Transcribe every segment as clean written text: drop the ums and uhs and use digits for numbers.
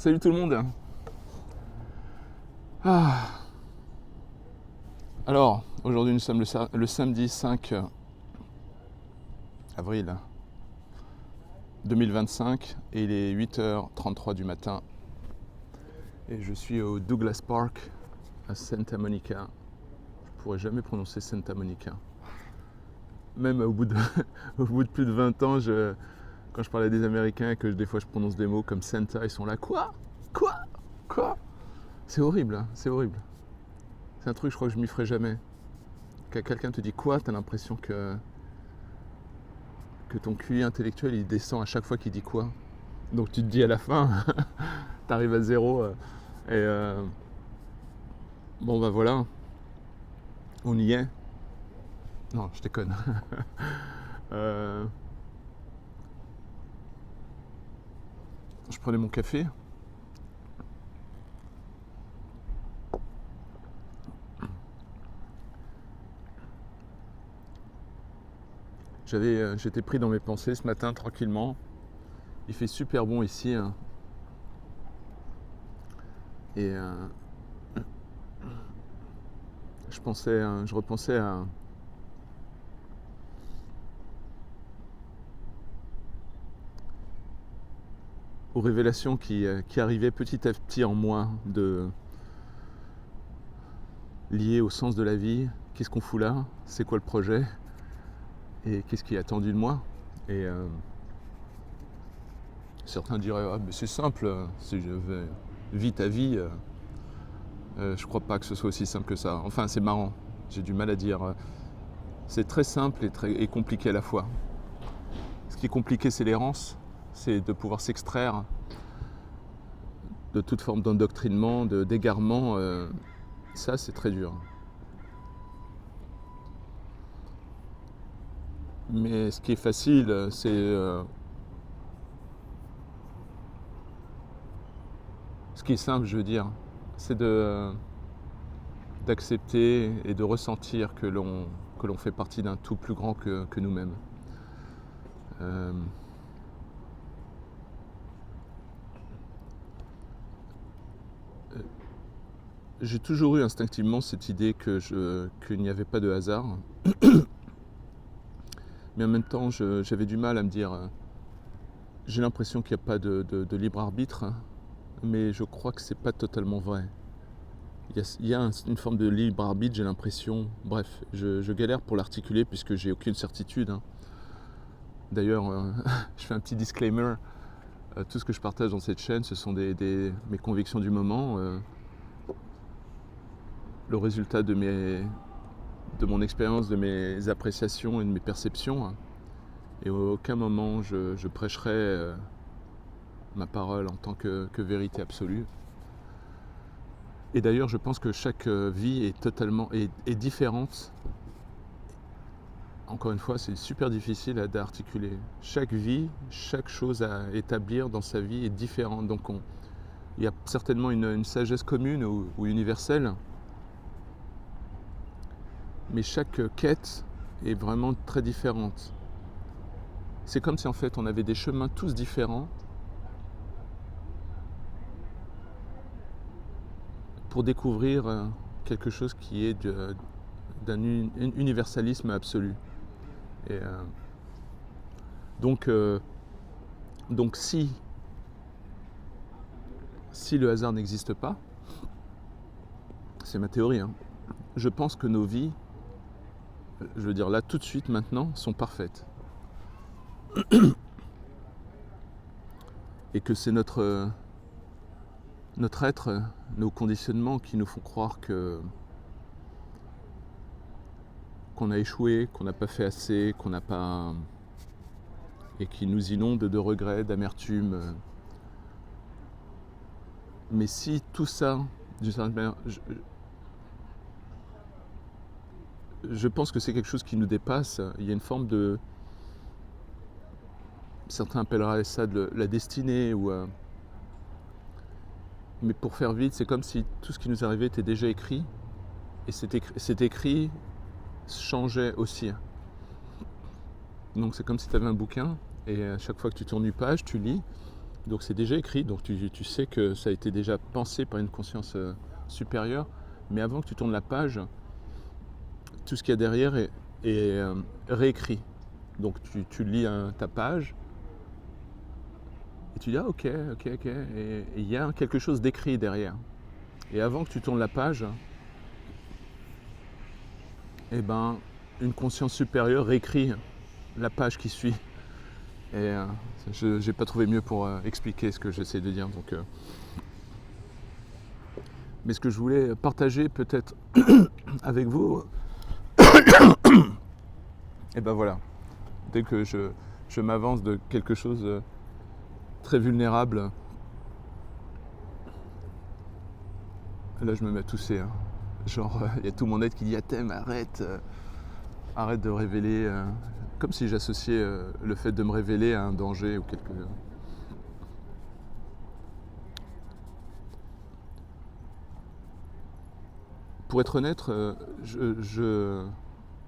Salut tout le monde. Ah. Alors, aujourd'hui nous sommes le samedi 5 avril 2025 et il est 8h33 du matin et je suis au Douglas Park à Santa Monica. Je pourrais jamais prononcer Santa Monica. Même au bout de, au bout de plus de 20 ans, quand je parlais des Américains et que des fois je prononce des mots comme Santa, ils sont là, quoi? C'est horrible, hein, c'est horrible. C'est un truc, je crois que je m'y ferai jamais. Quand quelqu'un te dit quoi, t'as l'impression que ton QI intellectuel il descend à chaque fois qu'il dit quoi. Donc tu te dis à la fin, t'arrives à zéro bon bah voilà, on y est. Non, je déconne. Je prenais mon café. J'étais pris dans mes pensées ce matin tranquillement. Il fait super bon ici. Hein. Et je repensais aux révélations qui arrivaient petit à petit en moi, liées au sens de la vie. Qu'est-ce qu'on fout là? C'est quoi le projet? Et qu'est-ce qui est attendu de moi? Et certains diraient, ah, mais c'est simple, si je vis ta vie, je crois pas que ce soit aussi simple que ça. Enfin, c'est marrant, j'ai du mal à dire. C'est très simple et compliqué à la fois. Ce qui est compliqué, c'est l'errance, c'est de pouvoir s'extraire de toute forme d'endoctrinement, d'égarement. Ça, c'est très dur. Mais ce qui est facile, c'est ce qui est simple, je veux dire, c'est d'accepter et de ressentir que l'on fait partie d'un tout plus grand que nous-mêmes. J'ai toujours eu instinctivement cette idée qu'il n'y avait pas de hasard. Mais en même temps, j'avais du mal à me dire, j'ai l'impression qu'il n'y a pas de libre arbitre, mais je crois que c'est pas totalement vrai. Il y a une forme de libre arbitre, j'ai l'impression. Bref, je galère pour l'articuler puisque j'ai aucune certitude. Hein. D'ailleurs, je fais un petit disclaimer. Tout ce que je partage dans cette chaîne, ce sont mes convictions du moment, le résultat de mon expérience, de mes appréciations et de mes perceptions. Hein. Et à aucun moment je prêcherai ma parole en tant que vérité absolue. Et d'ailleurs, je pense que chaque vie est différente. Encore une fois, c'est super difficile d'articuler. Chaque vie, chaque chose à établir dans sa vie est différente. Donc il y a certainement une sagesse commune ou universelle. Mais chaque quête est vraiment très différente. C'est comme si en fait on avait des chemins tous différents pour découvrir quelque chose qui est d'un universalisme absolu. Et donc si le hasard n'existe pas, c'est ma théorie, hein, je pense que nos vies, je veux dire là tout de suite maintenant, sont parfaites. Et que c'est notre être, nos conditionnements qui nous font croire qu'on a échoué, qu'on n'a pas fait assez, qu'on n'a pas... et qui nous inondent de regrets, d'amertume. Mais si tout ça, d'une certaine manière, je pense que c'est quelque chose qui nous dépasse. Il y a une forme de... Certains appelleraient ça de la destinée. Mais pour faire vite, c'est comme si tout ce qui nous arrivait était déjà écrit. Et cet écrit changeait aussi. Donc c'est comme si tu avais un bouquin. Et à chaque fois que tu tournes une page, tu lis. Donc c'est déjà écrit, donc tu sais que ça a été déjà pensé par une conscience supérieure, mais avant que tu tournes la page, tout ce qu'il y a derrière est réécrit. Donc tu lis ta page, et tu dis ah ok, et il y a quelque chose d'écrit derrière. Et avant que tu tournes la page, eh ben, une conscience supérieure réécrit la page qui suit. Et je n'ai pas trouvé mieux pour expliquer ce que j'essaie de dire. Donc, mais ce que je voulais partager peut-être avec vous, et ben voilà, dès que je m'avance de quelque chose de très vulnérable, là je me mets à tousser. Hein. Genre, il y a tout mon être qui dit Athème, arrête de révéler. Comme si j'associais le fait de me révéler à un danger ou quelque chose. Pour être honnête,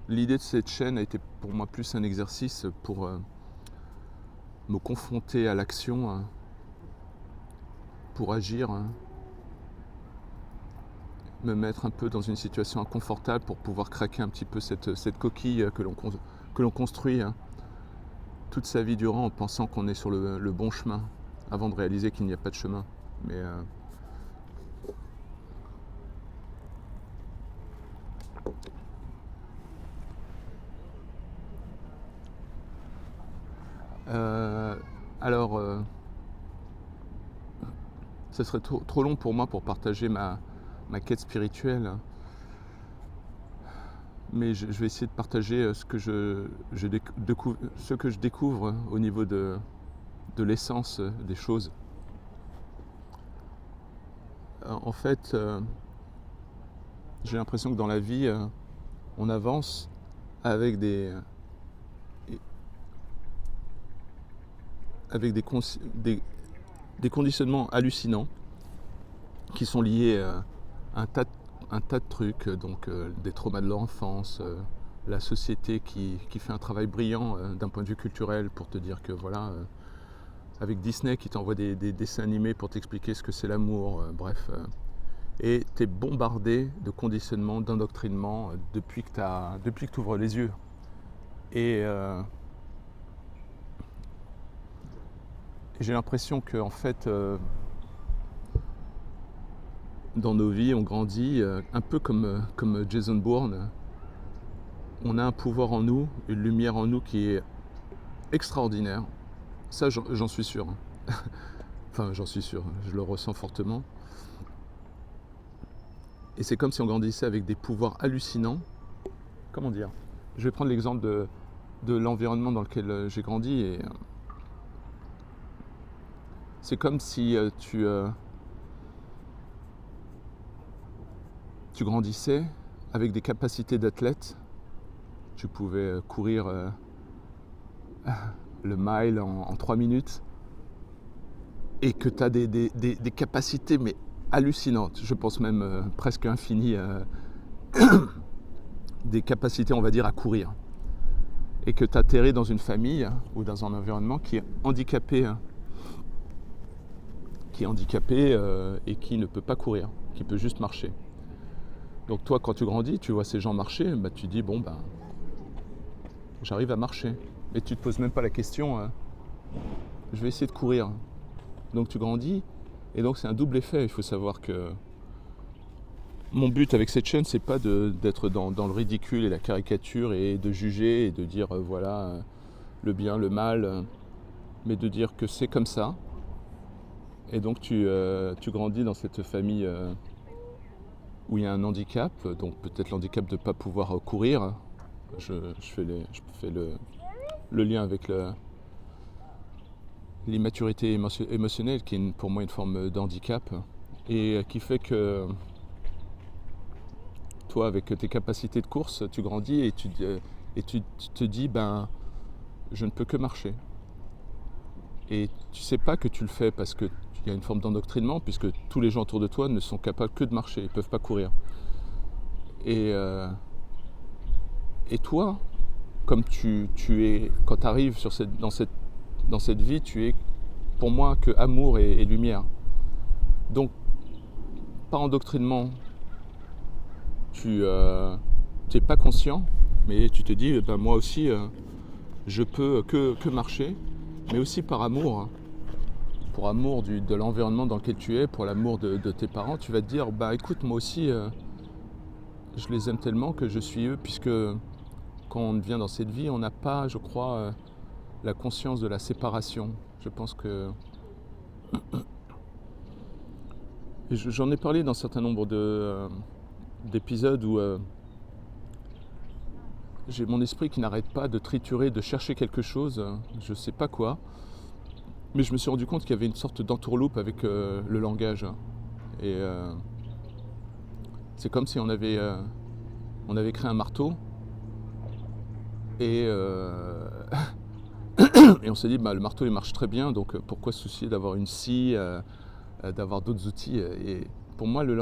l'idée de cette chaîne a été pour moi plus un exercice pour me confronter à l'action, hein, pour agir, hein, me mettre un peu dans une situation inconfortable pour pouvoir craquer un petit peu cette coquille que l'on construit hein, toute sa vie durant en pensant qu'on est sur le bon chemin, avant de réaliser qu'il n'y a pas de chemin. Mais alors, ce serait trop long pour moi pour partager ma quête spirituelle, mais je vais essayer de partager ce que je découvre au niveau de l'essence des choses. En fait, j'ai l'impression que dans la vie, on avance avec des conditionnements hallucinants qui sont liés à un tas de trucs, donc des traumas de l'enfance, la société qui fait un travail brillant d'un point de vue culturel pour te dire que voilà, avec Disney qui t'envoie des dessins animés pour t'expliquer ce que c'est l'amour, bref. Et tu es bombardé de conditionnements, d'endoctrinement depuis que tu ouvres les yeux. Et j'ai l'impression que en fait, dans nos vies, on grandit un peu comme Jason Bourne. On a un pouvoir en nous, une lumière en nous qui est extraordinaire. Ça, j'en suis sûr. Enfin, j'en suis sûr, je le ressens fortement. Et c'est comme si on grandissait avec des pouvoirs hallucinants. Comment dire ? Je vais prendre l'exemple de l'environnement dans lequel j'ai grandi. Et c'est comme si tu grandissais avec des capacités d'athlète. Tu pouvais courir le mile en 3 minutes. Et que tu as des capacités mais hallucinantes, je pense même presque infinies, des capacités on va dire à courir. Et que tu atterris dans une famille ou dans un environnement qui est handicapé, et qui ne peut pas courir, qui peut juste marcher. Donc toi quand tu grandis, tu vois ces gens marcher, bah, tu dis bon ben j'arrive à marcher. Et tu te poses même pas la question, je vais essayer de courir. Donc tu grandis, et donc c'est un double effet. Il faut savoir que mon but avec cette chaîne, c'est pas d'être dans le ridicule et la caricature et de juger et de dire voilà le bien, le mal, mais de dire que c'est comme ça. Et donc tu grandis dans cette famille où il y a un handicap, donc peut-être l'handicap de ne pas pouvoir courir. Je fais le lien avec l'immaturité émotionnelle qui est pour moi une forme d'handicap et qui fait que toi avec tes capacités de course tu grandis et tu te dis ben je ne peux que marcher et tu sais pas que tu le fais parce qu'il y a une forme d'endoctrinement puisque tous les gens autour de toi ne sont capables que de marcher, ils ne peuvent pas courir et toi comme tu es quand tu arrives dans cette vie tu es pour moi que amour et lumière. Donc, par endoctrinement, tu n'es pas conscient, mais tu te dis, eh ben, moi aussi, je peux que marcher, mais aussi par amour, hein. Pour amour de l'environnement dans lequel tu es, pour l'amour de tes parents, tu vas te dire, bah écoute, moi aussi, je les aime tellement que je suis eux, puisque quand on vient dans cette vie, on n'a pas, je crois, la conscience de la séparation. Je pense que... J'en ai parlé dans un certain nombre d'épisodes où j'ai mon esprit qui n'arrête pas de triturer, de chercher quelque chose, je ne sais pas quoi, mais je me suis rendu compte qu'il y avait une sorte d'entourloupe avec le langage. Et c'est comme si on avait créé un marteau et, et on s'est dit, bah, le marteau il marche très bien, donc pourquoi se soucier d'avoir une scie, d'avoir d'autres outils. Et pour moi, le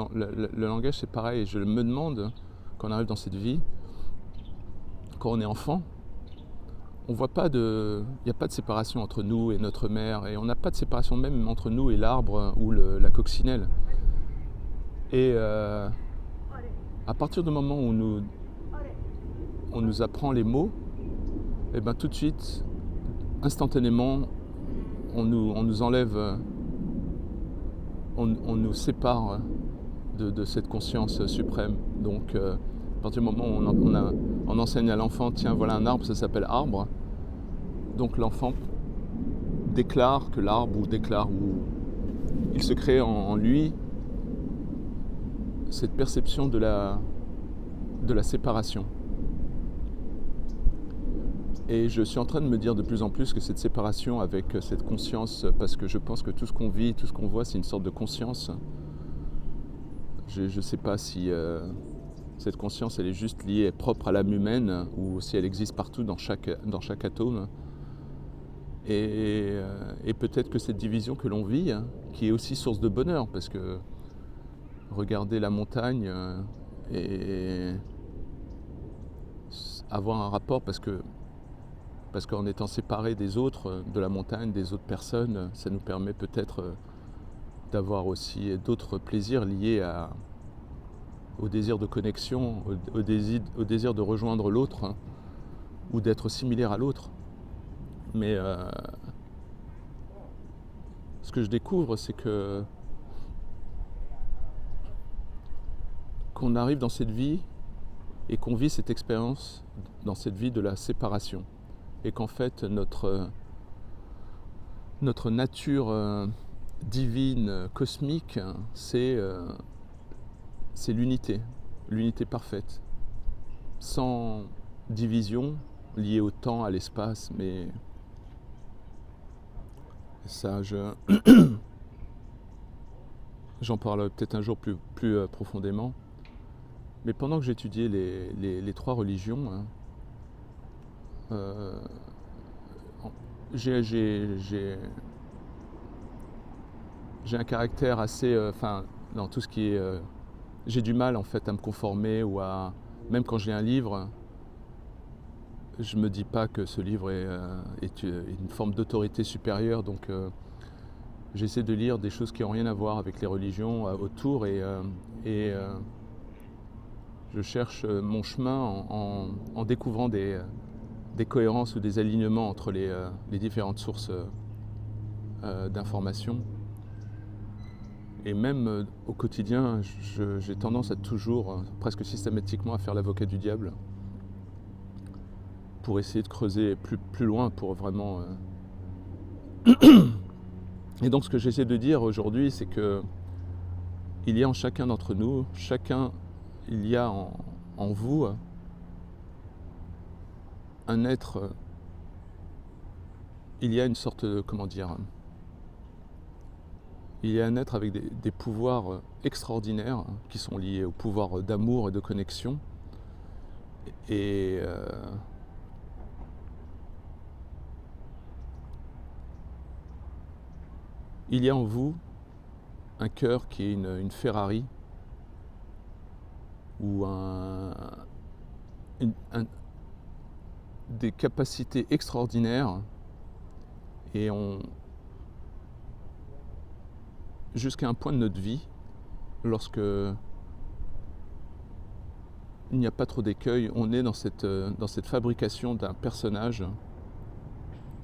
langage c'est pareil. Je me demande, quand on arrive dans cette vie, quand on est enfant, on voit pas il n'y a pas de séparation entre nous et notre mère, et on n'a pas de séparation même entre nous et l'arbre ou la coccinelle. Et à partir du moment où on nous apprend les mots, et ben tout de suite, instantanément, on nous enlève, on nous sépare de cette conscience suprême. Donc à partir du moment où on enseigne à l'enfant, tiens, voilà un arbre, ça s'appelle arbre. Donc l'enfant déclare que l'arbre, ou il se crée en lui cette perception de la séparation. Et je suis en train de me dire de plus en plus que cette séparation avec cette conscience, parce que je pense que tout ce qu'on vit, tout ce qu'on voit, c'est une sorte de conscience. Je ne sais pas si cette conscience elle est juste liée, propre à l'âme humaine, ou si elle existe partout dans chaque atome. Et peut-être que cette division que l'on vit, hein, qui est aussi source de bonheur, parce que regarder la montagne et avoir un rapport, parce qu'en étant séparés des autres, de la montagne, des autres personnes, ça nous permet peut-être d'avoir aussi d'autres plaisirs liés au désir de connexion, au désir de rejoindre l'autre, hein, ou d'être similaire à l'autre. Mais ce que je découvre, c'est qu'on arrive dans cette vie et qu'on vit cette expérience dans cette vie de la séparation. Et qu'en fait, notre nature divine, cosmique, c'est l'unité parfaite, sans division liée au temps, à l'espace, mais ça, j'en parle peut-être un jour plus profondément. Mais pendant que j'étudiais les trois religions, hein, j'ai un caractère assez, dans tout ce qui est, j'ai du mal en fait à me conformer, ou même quand j'ai un livre, je me dis pas que ce livre est une forme d'autorité supérieure, donc j'essaie de lire des choses qui n'ont rien à voir avec les religions autour, et je cherche mon chemin en découvrant des cohérences ou des alignements entre les différentes sources d'informations. Et même au quotidien, j'ai tendance à toujours, presque systématiquement, à faire l'avocat du diable pour essayer de creuser plus loin, pour vraiment... Et donc ce que j'essaie de dire aujourd'hui, c'est que il y a en chacun d'entre nous, il y a en vous un être, il y a une sorte de, comment dire, il y a un être avec des pouvoirs extraordinaires qui sont liés au pouvoir d'amour et de connexion. Et il y a en vous un cœur qui est une Ferrari, ou des capacités extraordinaires, et on jusqu'à un point de notre vie, lorsque il n'y a pas trop d'écueil, on est dans cette fabrication d'un personnage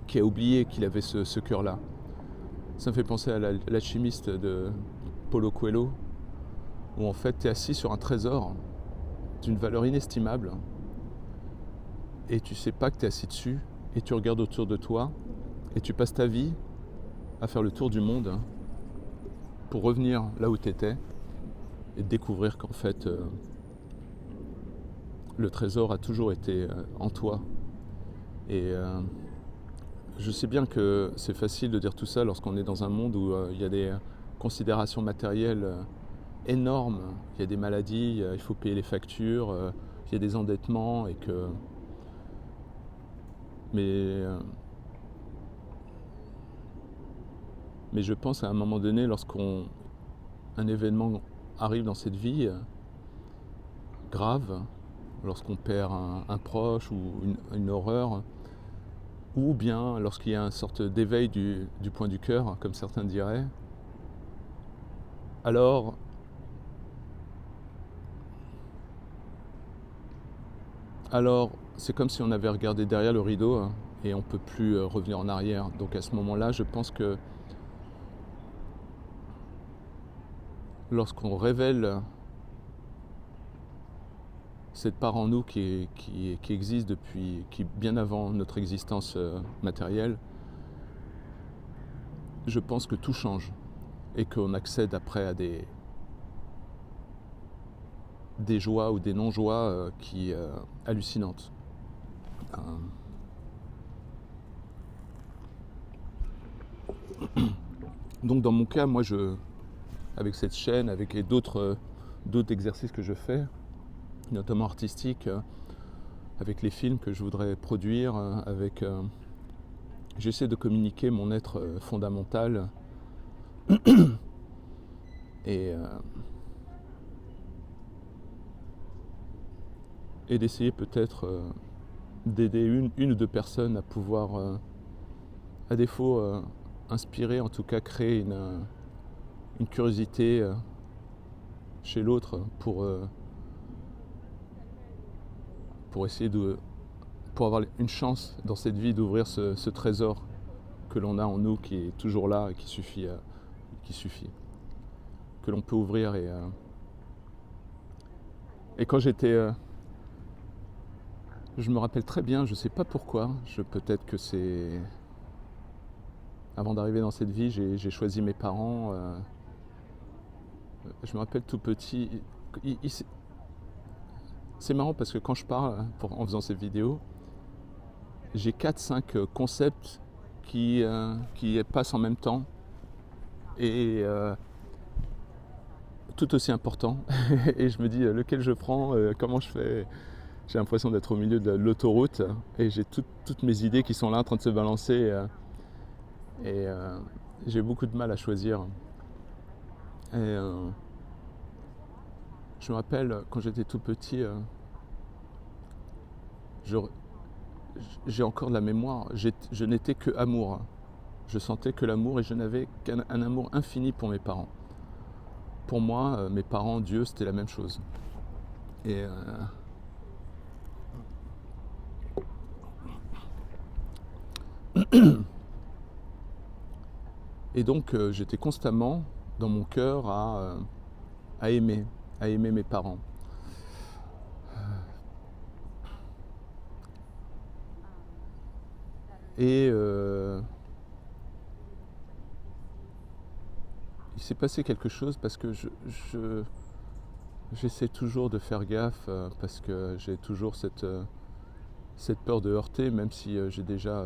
qui a oublié qu'il avait ce cœur-là. Ça me fait penser à l'alchimiste de Paulo Coelho, où en fait tu es assis sur un trésor d'une valeur inestimable et tu sais pas que tu es assis dessus et tu regardes autour de toi et tu passes ta vie à faire le tour du monde pour revenir là où tu étais et découvrir qu'en fait le trésor a toujours été en toi. Et je sais bien que c'est facile de dire tout ça lorsqu'on est dans un monde où il y a des considérations matérielles énormes, il y a des maladies, il faut payer les factures, il y a des endettements et que... Mais je pense à un moment donné, lorsqu'un événement arrive dans cette vie grave, lorsqu'on perd un proche ou une horreur, ou bien lorsqu'il y a une sorte d'éveil du point du cœur, comme certains diraient, alors c'est comme si on avait regardé derrière le rideau et on ne peut plus revenir en arrière. Donc à ce moment-là, je pense que lorsqu'on révèle cette part en nous qui existe depuis, bien avant notre existence matérielle, je pense que tout change et qu'on accède après à des joies ou des non-joies hallucinantes. Donc dans mon cas, moi, avec cette chaîne, avec d'autres exercices que je fais, notamment artistiques, avec les films que je voudrais produire, j'essaie de communiquer mon être fondamental et d'essayer peut-être d'aider une ou deux personnes à pouvoir, à défaut, inspirer, en tout cas créer une curiosité chez l'autre pour essayer pour avoir une chance dans cette vie d'ouvrir ce trésor que l'on a en nous, qui est toujours là et qui suffit, que l'on peut ouvrir. Et quand j'étais... je me rappelle très bien, je ne sais pas pourquoi, peut-être que c'est... Avant d'arriver dans cette vie, j'ai choisi mes parents. Je me rappelle tout petit... C'est marrant parce que quand je parle, en faisant ces vidéos, j'ai 4-5 concepts qui passent en même temps et tout aussi importants. Et je me dis lequel je prends, comment je fais. J'ai l'impression d'être au milieu de l'autoroute et j'ai toutes mes idées qui sont là en train de se balancer et j'ai beaucoup de mal à choisir. Et je me rappelle quand j'étais tout petit, j'ai encore de la mémoire, je n'étais que amour. Je sentais que l'amour et je n'avais qu'un amour infini pour mes parents. Pour moi, mes parents, Dieu, c'était la même chose. Et donc j'étais constamment dans mon cœur à aimer mes parents. Et il s'est passé quelque chose parce que j'essaie toujours de faire gaffe parce que j'ai toujours cette peur de heurter, même si j'ai déjà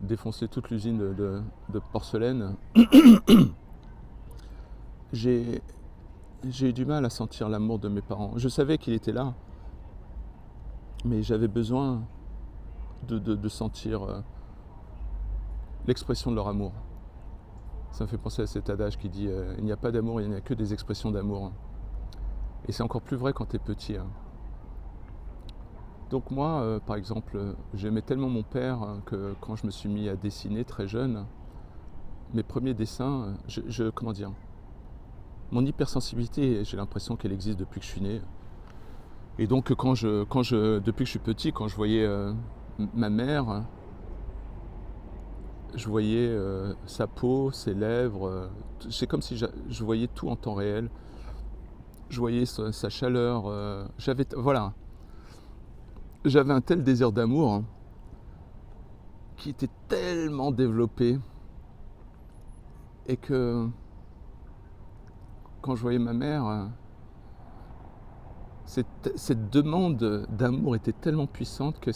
défoncé toute l'usine de porcelaine. J'ai eu du mal à sentir l'amour de mes parents. Je savais qu'il était là, mais j'avais besoin de sentir l'expression de leur amour. Ça me fait penser à cet adage qui dit il n'y a pas d'amour, il n'y a que des expressions d'amour. Et c'est encore plus vrai quand tu es petit. Donc moi, par exemple, j'aimais tellement mon père que quand je me suis mis à dessiner très jeune, mes premiers dessins, comment dire, mon hypersensibilité, j'ai l'impression qu'elle existe depuis que je suis né. Et donc depuis que je suis petit, quand je voyais ma mère, je voyais sa peau, ses lèvres, c'est comme si je voyais tout en temps réel. Je voyais sa chaleur, j'avais un tel désir d'amour qui était tellement développé, et que quand je voyais ma mère, cette demande d'amour était tellement puissante que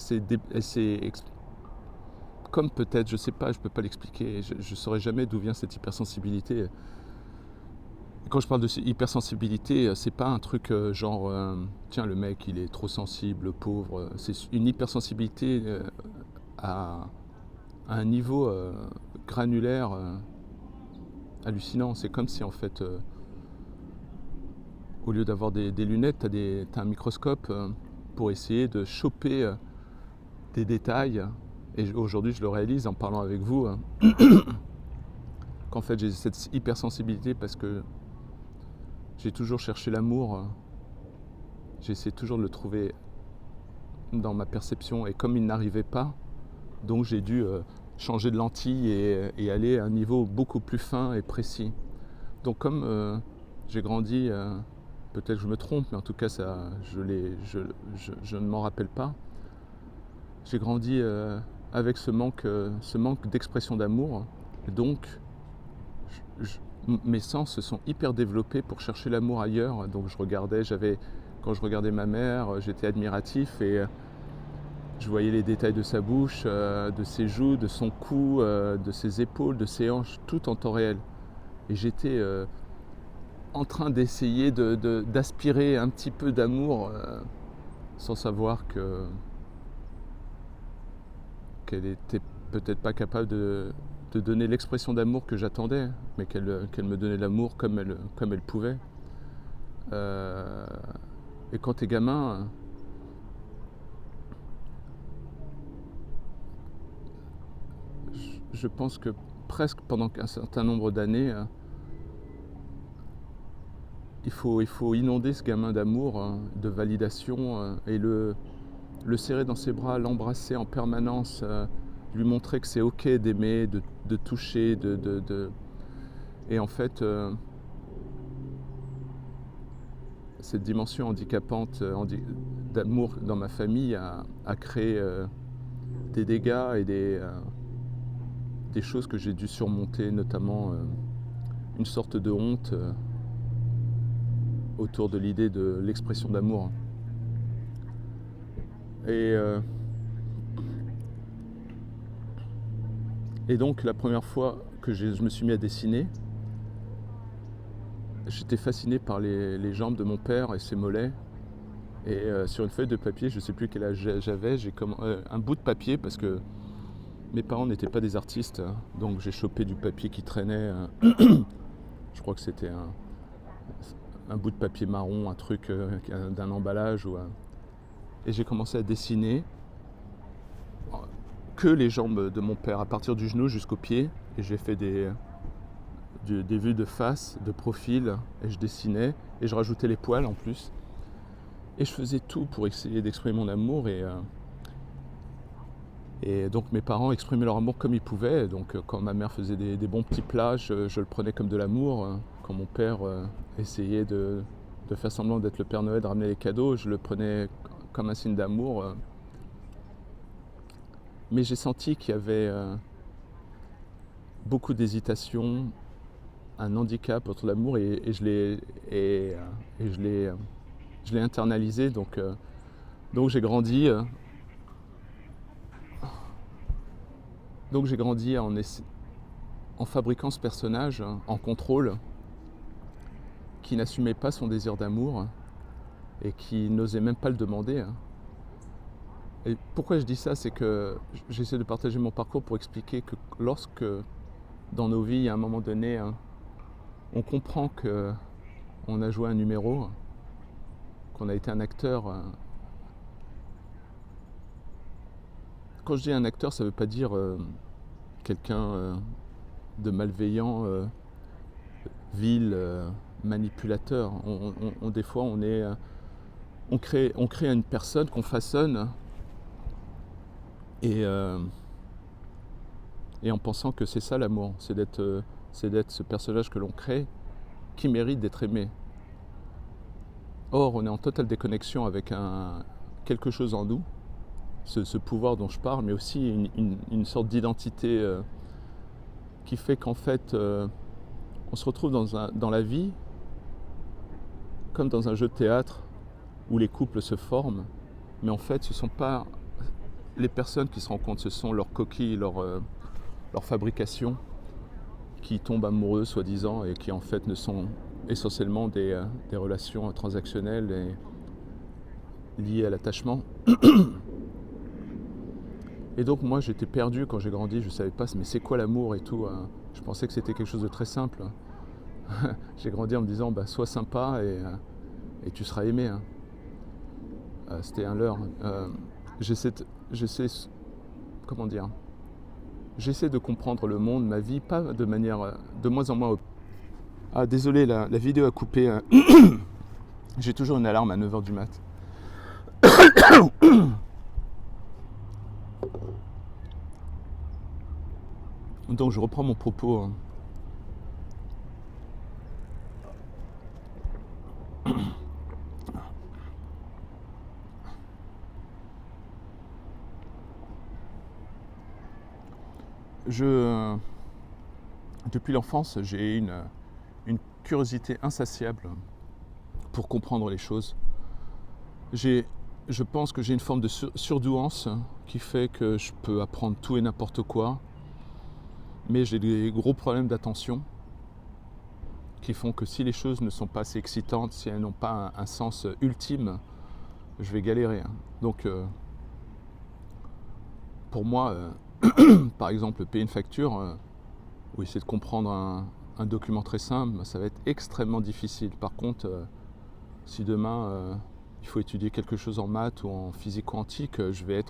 comme peut-être, je sais pas, je peux pas l'expliquer, je saurais jamais d'où vient cette hypersensibilité. Et quand je parle de hypersensibilité, c'est pas un truc genre tiens, le mec il est trop sensible, le pauvre. C'est une hypersensibilité à un niveau granulaire hallucinant. C'est comme si en fait au lieu d'avoir des lunettes, t'as un microscope pour essayer de choper des détails. Et aujourd'hui, je le réalise en parlant avec vous, qu'en fait, j'ai cette hypersensibilité parce que j'ai toujours cherché l'amour. J'ai essayé toujours de le trouver dans ma perception. Et comme il n'arrivait pas, donc j'ai dû changer de lentille et aller à un niveau beaucoup plus fin et précis. Donc comme j'ai grandi... peut-être que je me trompe, mais en tout cas, je ne m'en rappelle pas. J'ai grandi avec ce manque d'expression d'amour. Et donc, mes sens se sont hyper développés pour chercher l'amour ailleurs. Donc, quand je regardais ma mère, j'étais admiratif et je voyais les détails de sa bouche, de ses joues, de son cou, de ses épaules, de ses hanches, tout en temps réel. Et j'étais... en train d'essayer d'aspirer un petit peu d'amour sans savoir qu'elle était peut-être pas capable de donner l'expression d'amour que j'attendais, mais qu'elle me donnait l'amour comme elle pouvait. Et quand t'es gamin, je pense que presque pendant un certain nombre d'années, il faut inonder ce gamin d'amour, de validation, et le serrer dans ses bras, l'embrasser en permanence, lui montrer que c'est ok d'aimer, de toucher, et en fait, cette dimension handicapante d'amour dans ma famille a créé des dégâts et des choses que j'ai dû surmonter, notamment une sorte de honte autour de l'idée de l'expression d'amour. Et donc la première fois que je me suis mis à dessiner, j'étais fasciné par les jambes de mon père et ses mollets. Et sur une feuille de papier, je ne sais plus quel âge j'avais, j'ai un bout de papier parce que mes parents n'étaient pas des artistes, donc j'ai chopé du papier qui traînait. Je crois que c'était un bout de papier marron, un truc d'un emballage. Et j'ai commencé à dessiner que les jambes de mon père, à partir du genou jusqu'au pied. Et j'ai fait des vues de face, de profil, et je dessinais, et je rajoutais les poils en plus. Et je faisais tout pour essayer d'exprimer mon amour, et donc mes parents exprimaient leur amour comme ils pouvaient. Donc quand ma mère faisait des bons petits plats, je le prenais comme de l'amour. Quand mon père essayait de faire semblant d'être le Père Noël, de ramener les cadeaux, je le prenais comme un signe d'amour. Mais j'ai senti qu'il y avait beaucoup d'hésitation, un handicap autour de l'amour, et je l'ai internalisé. Donc j'ai grandi. Donc j'ai grandi en fabriquant ce personnage en contrôle, qui n'assumait pas son désir d'amour et qui n'osait même pas le demander. Et pourquoi je dis ça, c'est que j'essaie de partager mon parcours pour expliquer que lorsque dans nos vies, à un moment donné, on comprend qu'on a joué un numéro, qu'on a été un acteur. Quand je dis un acteur, ça ne veut pas dire quelqu'un de malveillants, vils, manipulateurs. Des fois, on crée une personne qu'on façonne et en pensant que c'est ça l'amour, c'est d'être ce personnage que l'on crée qui mérite d'être aimé. Or, on est en totale déconnexion avec quelque chose en nous, ce pouvoir dont je parle, mais aussi une sorte d'identité qui fait qu'en fait, on se retrouve dans la vie comme dans un jeu de théâtre où les couples se forment, mais en fait, ce ne sont pas les personnes qui se rencontrent, ce sont leurs coquilles, leur fabrication qui tombent amoureux, soi-disant, et qui en fait ne sont essentiellement des relations transactionnelles et liées à l'attachement. Et donc moi j'étais perdu quand j'ai grandi, je ne savais pas mais c'est quoi l'amour et tout. Je pensais que c'était quelque chose de très simple. J'ai grandi en me disant sois sympa et tu seras aimé. C'était un leurre. J'essaie de comprendre le monde, ma vie, pas de manière de moins en moins. Ah désolé, la vidéo a coupé. J'ai toujours une alarme à 9h du mat. Donc je reprends mon propos. Depuis l'enfance, j'ai une curiosité insatiable pour comprendre les choses. Je pense que j'ai une forme de surdouance qui fait que je peux apprendre tout et n'importe quoi, mais j'ai des gros problèmes d'attention qui font que si les choses ne sont pas assez excitantes, si elles n'ont pas un sens ultime, je vais galérer. Donc, pour moi, par exemple, payer une facture ou essayer de comprendre un document très simple, ça va être extrêmement difficile. Par contre, si demain il faut étudier quelque chose en maths ou en physique quantique, je vais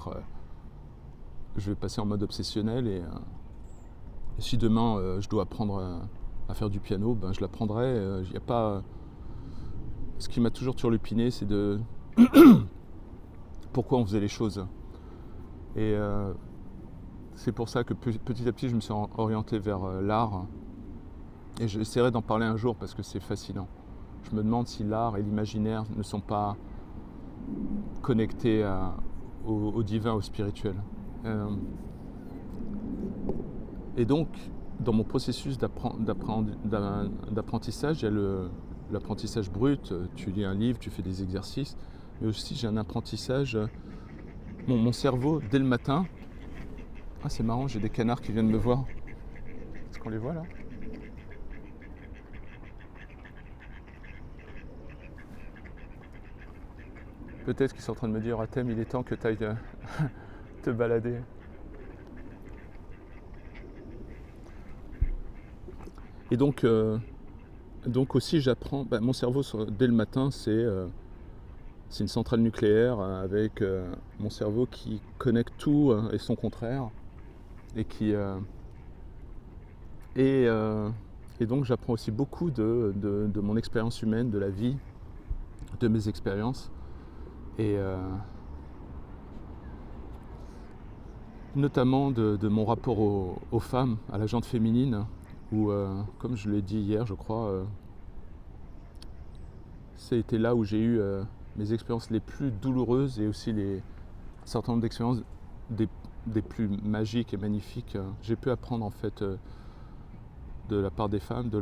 passer en mode obsessionnel et si demain je dois apprendre à faire du piano, je l'apprendrai. Y a pas... Ce qui m'a toujours turlupiné, c'est de pourquoi on faisait les choses. Et c'est pour ça que petit à petit je me suis orienté vers l'art. Et j'essaierai d'en parler un jour parce que c'est fascinant. Je me demande si l'art et l'imaginaire ne sont pas connectés au divin, au spirituel. Et donc, dans mon processus d'apprentissage, il y a l'apprentissage brut, tu lis un livre, tu fais des exercices, mais aussi j'ai un apprentissage, mon cerveau, dès le matin, c'est marrant, j'ai des canards qui viennent me voir. Est-ce qu'on les voit là ? Peut-être qu'ils sont en train de me dire, Atem, il est temps que tu ailles te balader. Et donc aussi j'apprends, mon cerveau dès le matin c'est une centrale nucléaire avec mon cerveau qui connecte tout et son contraire et et donc j'apprends aussi beaucoup de mon expérience humaine, de la vie, de mes expériences et notamment de mon rapport aux femmes, à la gente féminine où, comme je l'ai dit hier, je crois, c'était là où j'ai eu mes expériences les plus douloureuses et aussi un certain nombre d'expériences des plus magiques et magnifiques. J'ai pu apprendre en fait de la part des femmes, de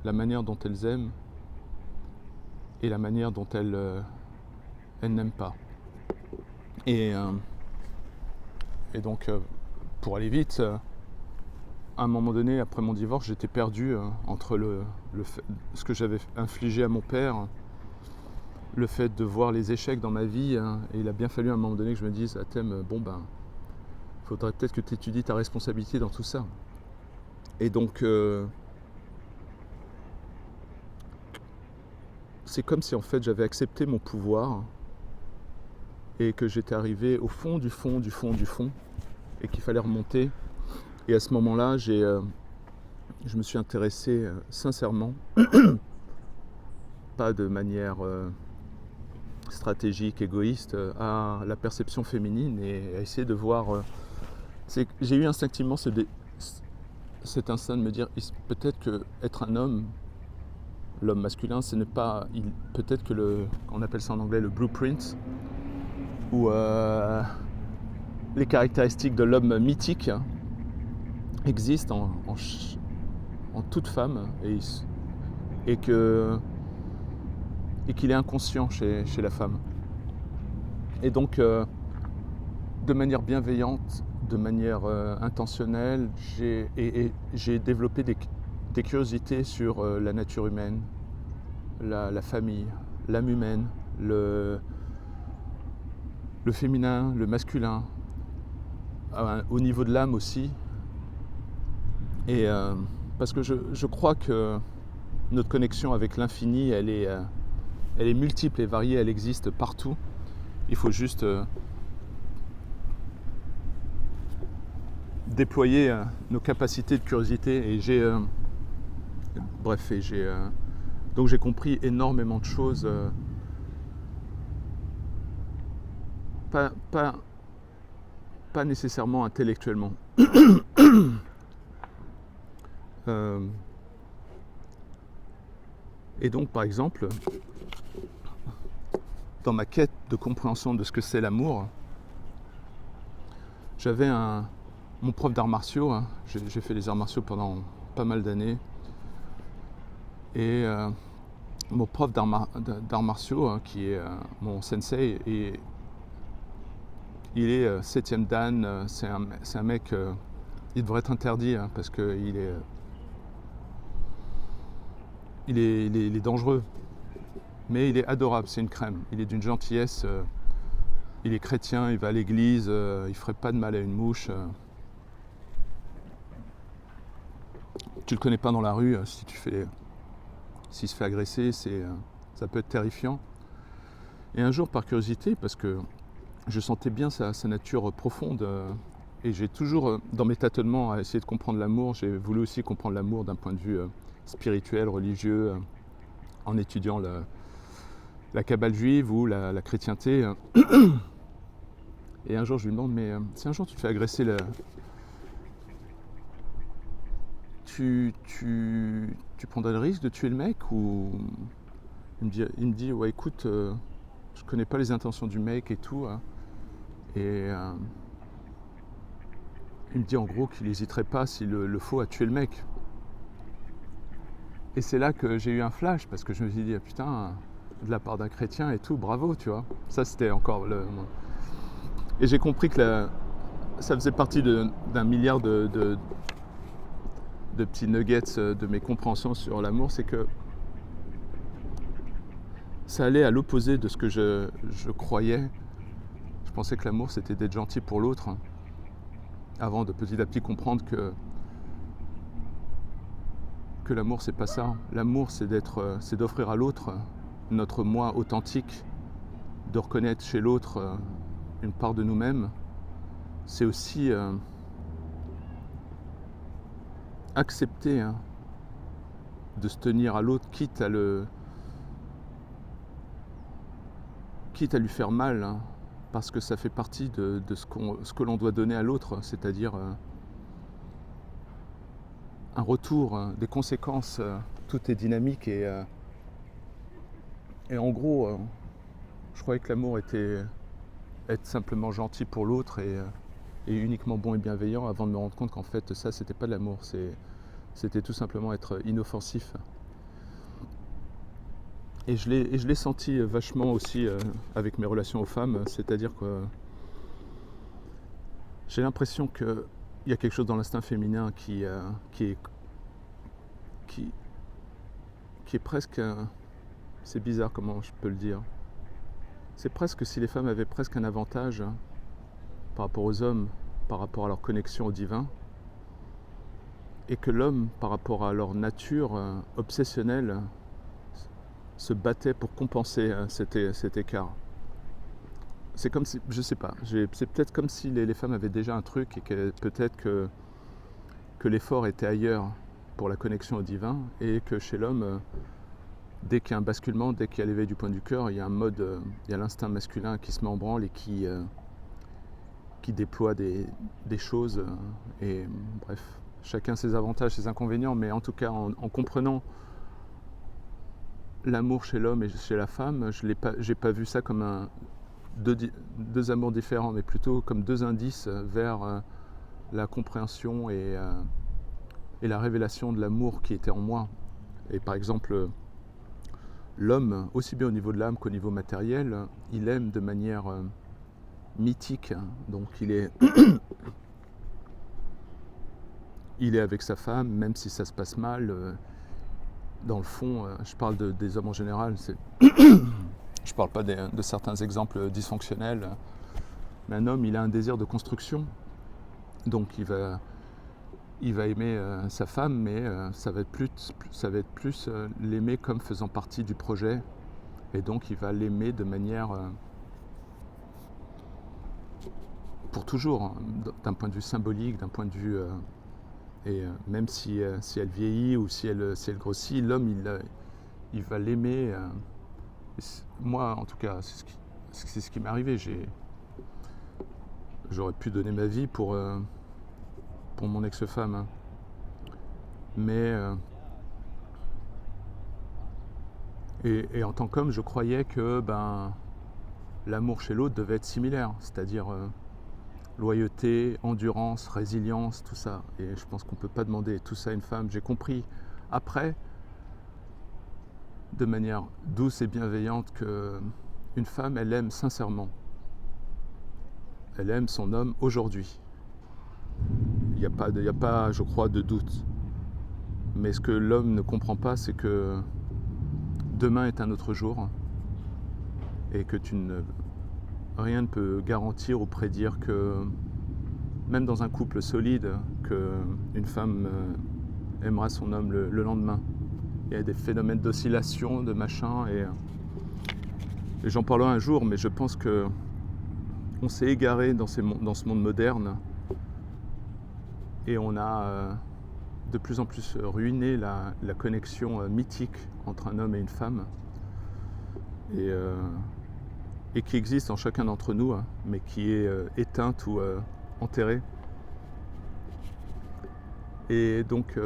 la manière dont elles aiment et la manière dont elles n'aiment pas. Et donc, pour aller vite, à un moment donné, après mon divorce, j'étais perdu entre ce que j'avais infligé à mon père, le fait de voir les échecs dans ma vie, et il a bien fallu à un moment donné que je me dise, Atem, faudrait peut-être que tu étudies ta responsabilité dans tout ça. Et donc, c'est comme si en fait j'avais accepté mon pouvoir et que j'étais arrivé au fond du fond du fond du fond et qu'il fallait remonter Et à ce moment-là, je me suis intéressé sincèrement, pas de manière stratégique, égoïste, à la perception féminine et à essayer de voir. J'ai eu instinctivement cet instinct de me dire peut-être que être un homme, l'homme masculin, ce n'est pas. Peut-être que on appelle ça en anglais le blueprint, ou les caractéristiques de l'homme mythique existent en toute femme et qu'il est inconscient chez la femme. Et donc, de manière bienveillante, de manière intentionnelle, j'ai développé des curiosités sur la nature humaine, la famille, l'âme humaine, le féminin, le masculin, au niveau de l'âme aussi. Et parce que je crois que notre connexion avec l'infini, elle est multiple et variée, elle existe partout. Il faut juste déployer nos capacités de curiosité. Et donc j'ai compris énormément de choses, pas nécessairement intellectuellement. Et donc, par exemple, dans ma quête de compréhension de ce que c'est l'amour, j'avais mon prof d'arts martiaux, j'ai fait les arts martiaux pendant pas mal d'années, et mon prof d'arts martiaux, qui est mon sensei, il est 7e dan, c'est un mec, il devrait être interdit, parce qu'il est dangereux, mais il est adorable, c'est une crème, il est d'une gentillesse, il est chrétien, il va à l'église, il ferait pas de mal à une mouche. Tu le connais pas dans la rue, s'il se fait agresser, ça peut être terrifiant. Et un jour, par curiosité, parce que je sentais bien sa nature profonde, et j'ai toujours, dans mes tâtonnements à essayer de comprendre l'amour, j'ai voulu aussi comprendre l'amour d'un point de vue spirituel, religieux, en étudiant la Kabbale juive ou la chrétienté. Et un jour, je lui demande, mais si un jour tu te fais agresser, tu prendrais le risque de tuer le mec, ou il me dit ouais, écoute, je connais pas les intentions du mec et tout, et il me dit en gros qu'il n'hésiterait pas, s'il le faut, à tuer le mec. Et c'est là que j'ai eu un flash, parce que je me suis dit, putain, de la part d'un chrétien et tout, bravo, tu vois. Ça, c'était encore Et j'ai compris que ça faisait partie d'un milliard de petits nuggets de mes compréhensions sur l'amour, c'est que ça allait à l'opposé de ce que je croyais. Je pensais que l'amour, c'était d'être gentil pour l'autre, avant de petit à petit comprendre que l'amour, c'est pas ça. L'amour, c'est d'offrir à l'autre notre moi authentique, de reconnaître chez l'autre une part de nous-mêmes. C'est aussi accepter de se tenir à l'autre, quitte à lui faire mal, parce que ça fait partie de ce que l'on doit donner à l'autre, c'est-à-dire un retour, des conséquences. Tout est dynamique, et en gros, je croyais que l'amour était être simplement gentil pour l'autre et uniquement bon et bienveillant, avant de me rendre compte qu'en fait ça, c'était pas de l'amour, c'était tout simplement être inoffensif. Et je l'ai senti vachement aussi avec mes relations aux femmes, c'est-à-dire que j'ai l'impression qu'il y a quelque chose dans l'instinct féminin qui est presque, c'est bizarre comment je peux le dire, c'est presque si les femmes avaient presque un avantage par rapport aux hommes, par rapport à leur connexion au divin, et que l'homme, par rapport à leur nature obsessionnelle, se battait pour compenser cet écart. C'est comme si, je sais pas, c'est peut-être comme si les femmes avaient déjà un truc, et que peut-être que que l'effort était ailleurs pour la connexion au divin, et que chez l'homme, dès qu'il y a un basculement, dès qu'il y a l'éveil du point du cœur, il y a un mode, il y a l'instinct masculin qui se met en branle et qui déploie des choses. Et bref, chacun ses avantages, ses inconvénients, mais en tout cas, en comprenant l'amour chez l'homme et chez la femme, j'ai pas vu ça comme deux amours différents, mais plutôt comme deux indices vers la compréhension et la révélation de l'amour qui était en moi. Et par exemple, l'homme, aussi bien au niveau de l'âme qu'au niveau matériel, il aime de manière mythique. Donc il est avec sa femme, même si ça se passe mal. Dans le fond, je parle des hommes en général, je parle pas de certains exemples dysfonctionnels, mais un homme, il a un désir de construction. Donc il va aimer sa femme, mais ça va être plus l'aimer comme faisant partie du projet. Et donc il va l'aimer de manière pour toujours, hein, d'un point de vue symbolique, d'un point de vue même si elle vieillit ou si elle grossit, l'homme il va l'aimer. Moi en tout cas, c'est ce qui m'est arrivé. J'aurais pu donner ma vie pour mon ex-femme, hein. Mais et en tant qu'homme, je croyais que l'amour chez l'autre devait être similaire, c'est-à-dire loyauté, endurance, résilience, tout ça. Et je pense qu'on ne peut pas demander tout ça à une femme. J'ai compris après, de manière douce et bienveillante, qu'une femme, elle aime sincèrement. Elle aime son homme aujourd'hui. Il n'y a pas, je crois, de doute. Mais ce que l'homme ne comprend pas, c'est que demain est un autre jour et que rien ne peut garantir ou prédire que, même dans un couple solide, qu'une femme aimera son homme le lendemain. Il y a des phénomènes d'oscillation, de machin, et j'en parlerai un jour, mais je pense que on s'est égaré dans ce monde moderne et on a de plus en plus ruiné la connexion mythique entre un homme et une femme, et qui existe en chacun d'entre nous, hein, mais qui est éteinte ou enterrée. Et donc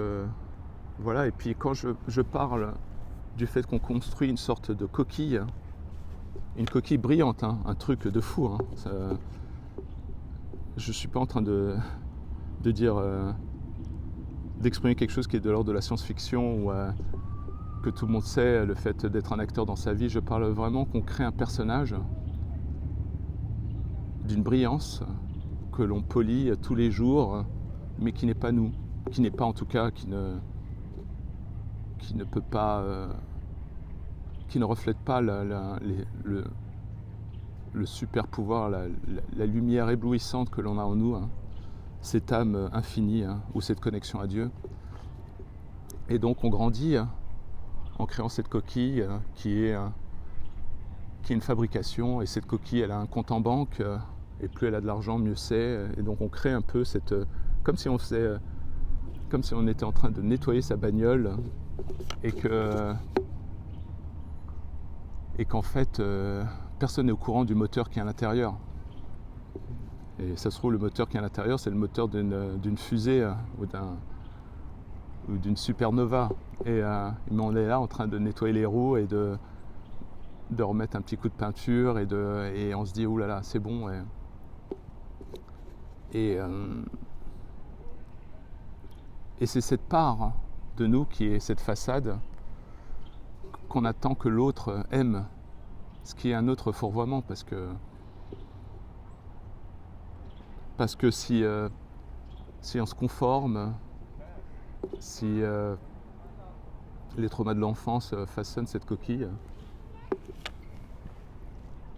voilà, et puis quand je parle du fait qu'on construit une sorte de coquille, une coquille brillante, hein, un truc de fou, hein, je ne suis pas en train de dire d'exprimer quelque chose qui est de l'ordre de la science-fiction ou que tout le monde sait, le fait d'être un acteur dans sa vie. Je parle vraiment qu'on crée un personnage d'une brillance que l'on polit tous les jours, mais qui n'est pas nous, qui n'est pas en tout cas, qui ne peut pas, qui ne reflète pas le super pouvoir, la lumière éblouissante que l'on a en nous, hein, cette âme infinie, hein, ou cette connexion à Dieu. Et donc on grandit en créant cette coquille qui est une fabrication, et cette coquille elle a un compte en banque, et plus elle a de l'argent, mieux c'est. Et donc on crée un peu comme si on était en train de nettoyer sa bagnole, et qu'en fait personne n'est au courant du moteur qui est à l'intérieur. Et ça se trouve, le moteur qui est à l'intérieur, c'est le moteur d'une fusée ou d'une supernova. Mais on est là en train de nettoyer les roues et de remettre un petit coup de peinture, et on se dit ouh là là, c'est bon. Et c'est cette part de nous qui est cette façade qu'on attend que l'autre aime, ce qui est un autre fourvoiement, parce que si on se conforme, si les traumas de l'enfance façonnent cette coquille,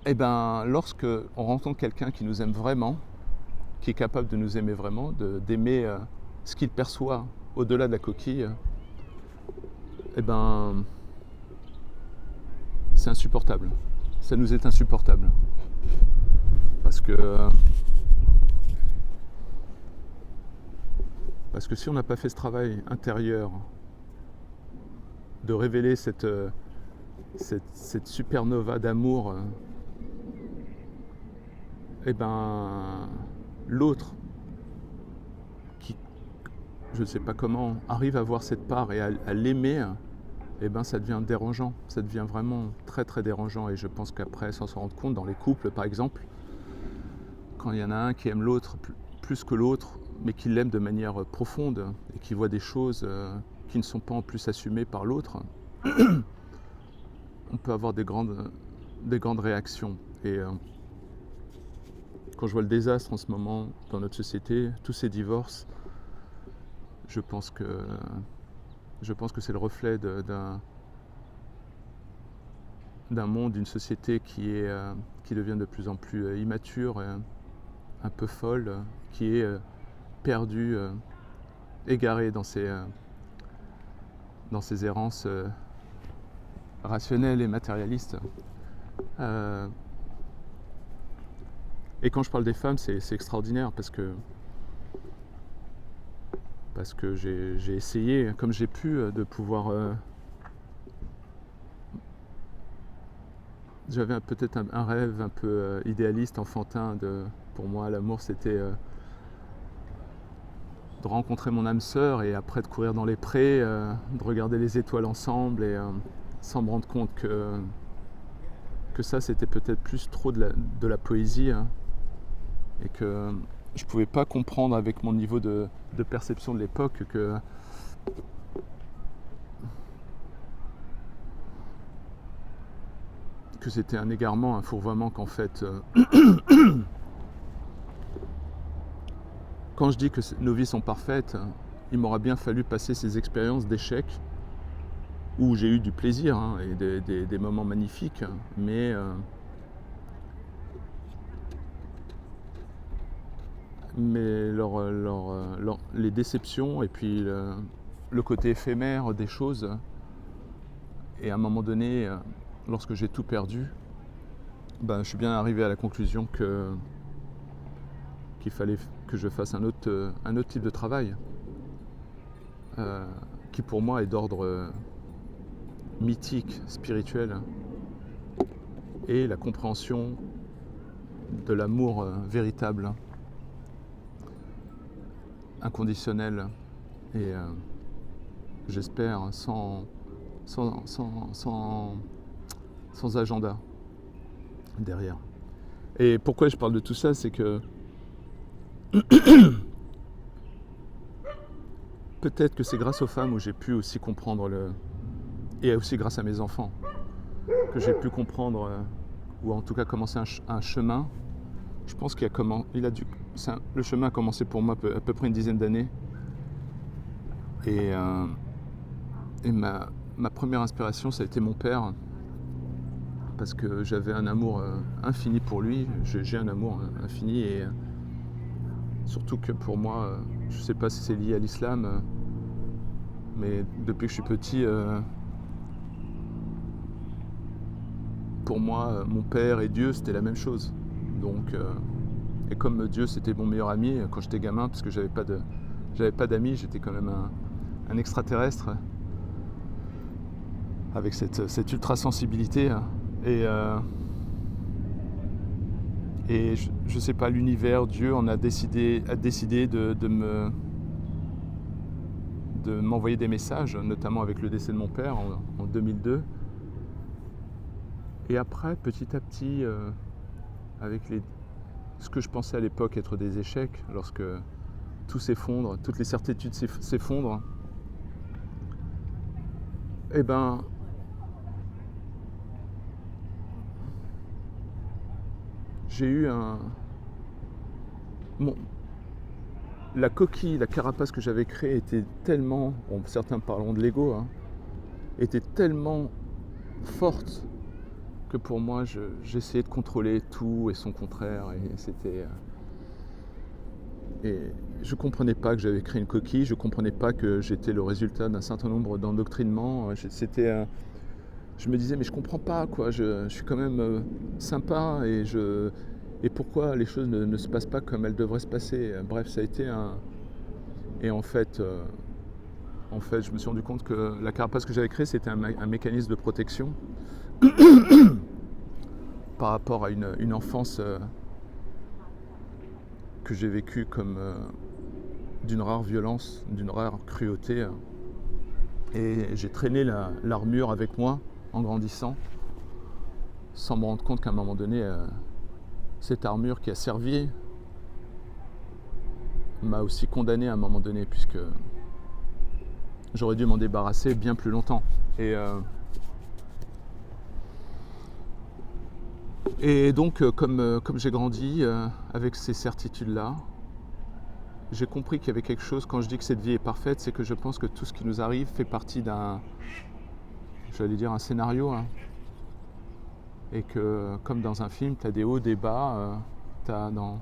et ben lorsque on rencontre quelqu'un qui nous aime vraiment, qui est capable de nous aimer vraiment, d'aimer ce qu'il perçoit au-delà de la coquille, et ben c'est insupportable. Ça nous est insupportable. Parce que que si on n'a pas fait ce travail intérieur de révéler cette supernova d'amour, et ben l'autre, qui, je ne sais pas comment, arrive à voir cette part et à l'aimer, et ben ça devient dérangeant, ça devient vraiment très très dérangeant. Et je pense qu'après, sans s'en rendre compte, dans les couples par exemple, quand il y en a un qui aime l'autre plus que l'autre, mais qui l'aime de manière profonde et qui voit des choses qui ne sont pas en plus assumées par l'autre, on peut avoir des grandes réactions. Et quand je vois le désastre en ce moment dans notre société, tous ces divorces, je pense que c'est le reflet d'un monde, d'une société qui devient de plus en plus immature, un peu folle, qui est perdue, égarée dans ses errances rationnelles et matérialistes. Et quand je parle des femmes, c'est extraordinaire parce que j'ai essayé, comme j'ai pu, de pouvoir... j'avais peut-être un rêve un peu idéaliste, enfantin. Pour moi, l'amour, c'était de rencontrer mon âme sœur et après de courir dans les prés, de regarder les étoiles ensemble, et sans me rendre compte que ça, c'était peut-être plus trop de la poésie, hein, et que je pouvais pas comprendre avec mon niveau de perception de l'époque que c'était un égarement, un fourvoiement, qu'en fait quand je dis que nos vies sont parfaites, il m'aura bien fallu passer ces expériences d'échec où j'ai eu du plaisir, hein, et des moments magnifiques, mais les déceptions et puis le côté éphémère des choses. Et à un moment donné, lorsque j'ai tout perdu, je suis bien arrivé à la conclusion qu'il fallait que je fasse un autre type de travail, qui pour moi est d'ordre mythique, spirituel, et la compréhension de l'amour véritable, inconditionnel, et j'espère sans agenda derrière. Et pourquoi je parle de tout ça, c'est que peut-être que c'est grâce aux femmes où j'ai pu aussi comprendre et aussi grâce à mes enfants, que j'ai pu comprendre, ou en tout cas commencer un chemin. Je pense le chemin a commencé pour moi à peu près une dizaine d'années. Et ma première inspiration, ça a été mon père, parce que j'avais un amour infini pour lui. J'ai un amour infini, et surtout que pour moi, je ne sais pas si c'est lié à l'islam, mais depuis que je suis petit, pour moi, mon père et Dieu, c'était la même chose. Donc, et comme Dieu, c'était mon meilleur ami quand j'étais gamin, parce que j'avais pas d'amis, j'étais quand même un extraterrestre avec cette ultra-sensibilité. Et je sais pas, l'univers, Dieu a décidé de m'envoyer des messages, notamment avec le décès de mon père en 2002. Et après, petit à petit, avec ce que je pensais à l'époque être des échecs, lorsque tout s'effondre, toutes les certitudes s'effondrent, eh ben, j'ai eu la coquille, la carapace que j'avais créée était tellement, certains parleront de l'ego, hein, était tellement forte que pour moi, j'essayais de contrôler tout et son contraire, et je comprenais pas que j'avais créé une coquille, je comprenais pas que j'étais le résultat d'un certain nombre d'endoctrinements. Je me disais, mais je comprends pas, quoi. Je suis quand même sympa, et pourquoi les choses ne se passent pas comme elles devraient se passer. Bref, ça a été Et en fait, je me suis rendu compte que la carapace que j'avais créée, c'était un mécanisme de protection par rapport à une enfance que j'ai vécue comme d'une rare violence, d'une rare cruauté. Et j'ai traîné l'armure avec moi en grandissant, sans me rendre compte qu'à un moment donné, cette armure qui a servi m'a aussi condamné à un moment donné, puisque j'aurais dû m'en débarrasser bien plus longtemps. Et donc, comme j'ai grandi avec ces certitudes-là, j'ai compris qu'il y avait quelque chose. Quand je dis que cette vie est parfaite, c'est que je pense que tout ce qui nous arrive fait partie d'un, j'allais dire, un scénario. Hein. Et que, comme dans un film, tu as des hauts, des bas. Tu as dans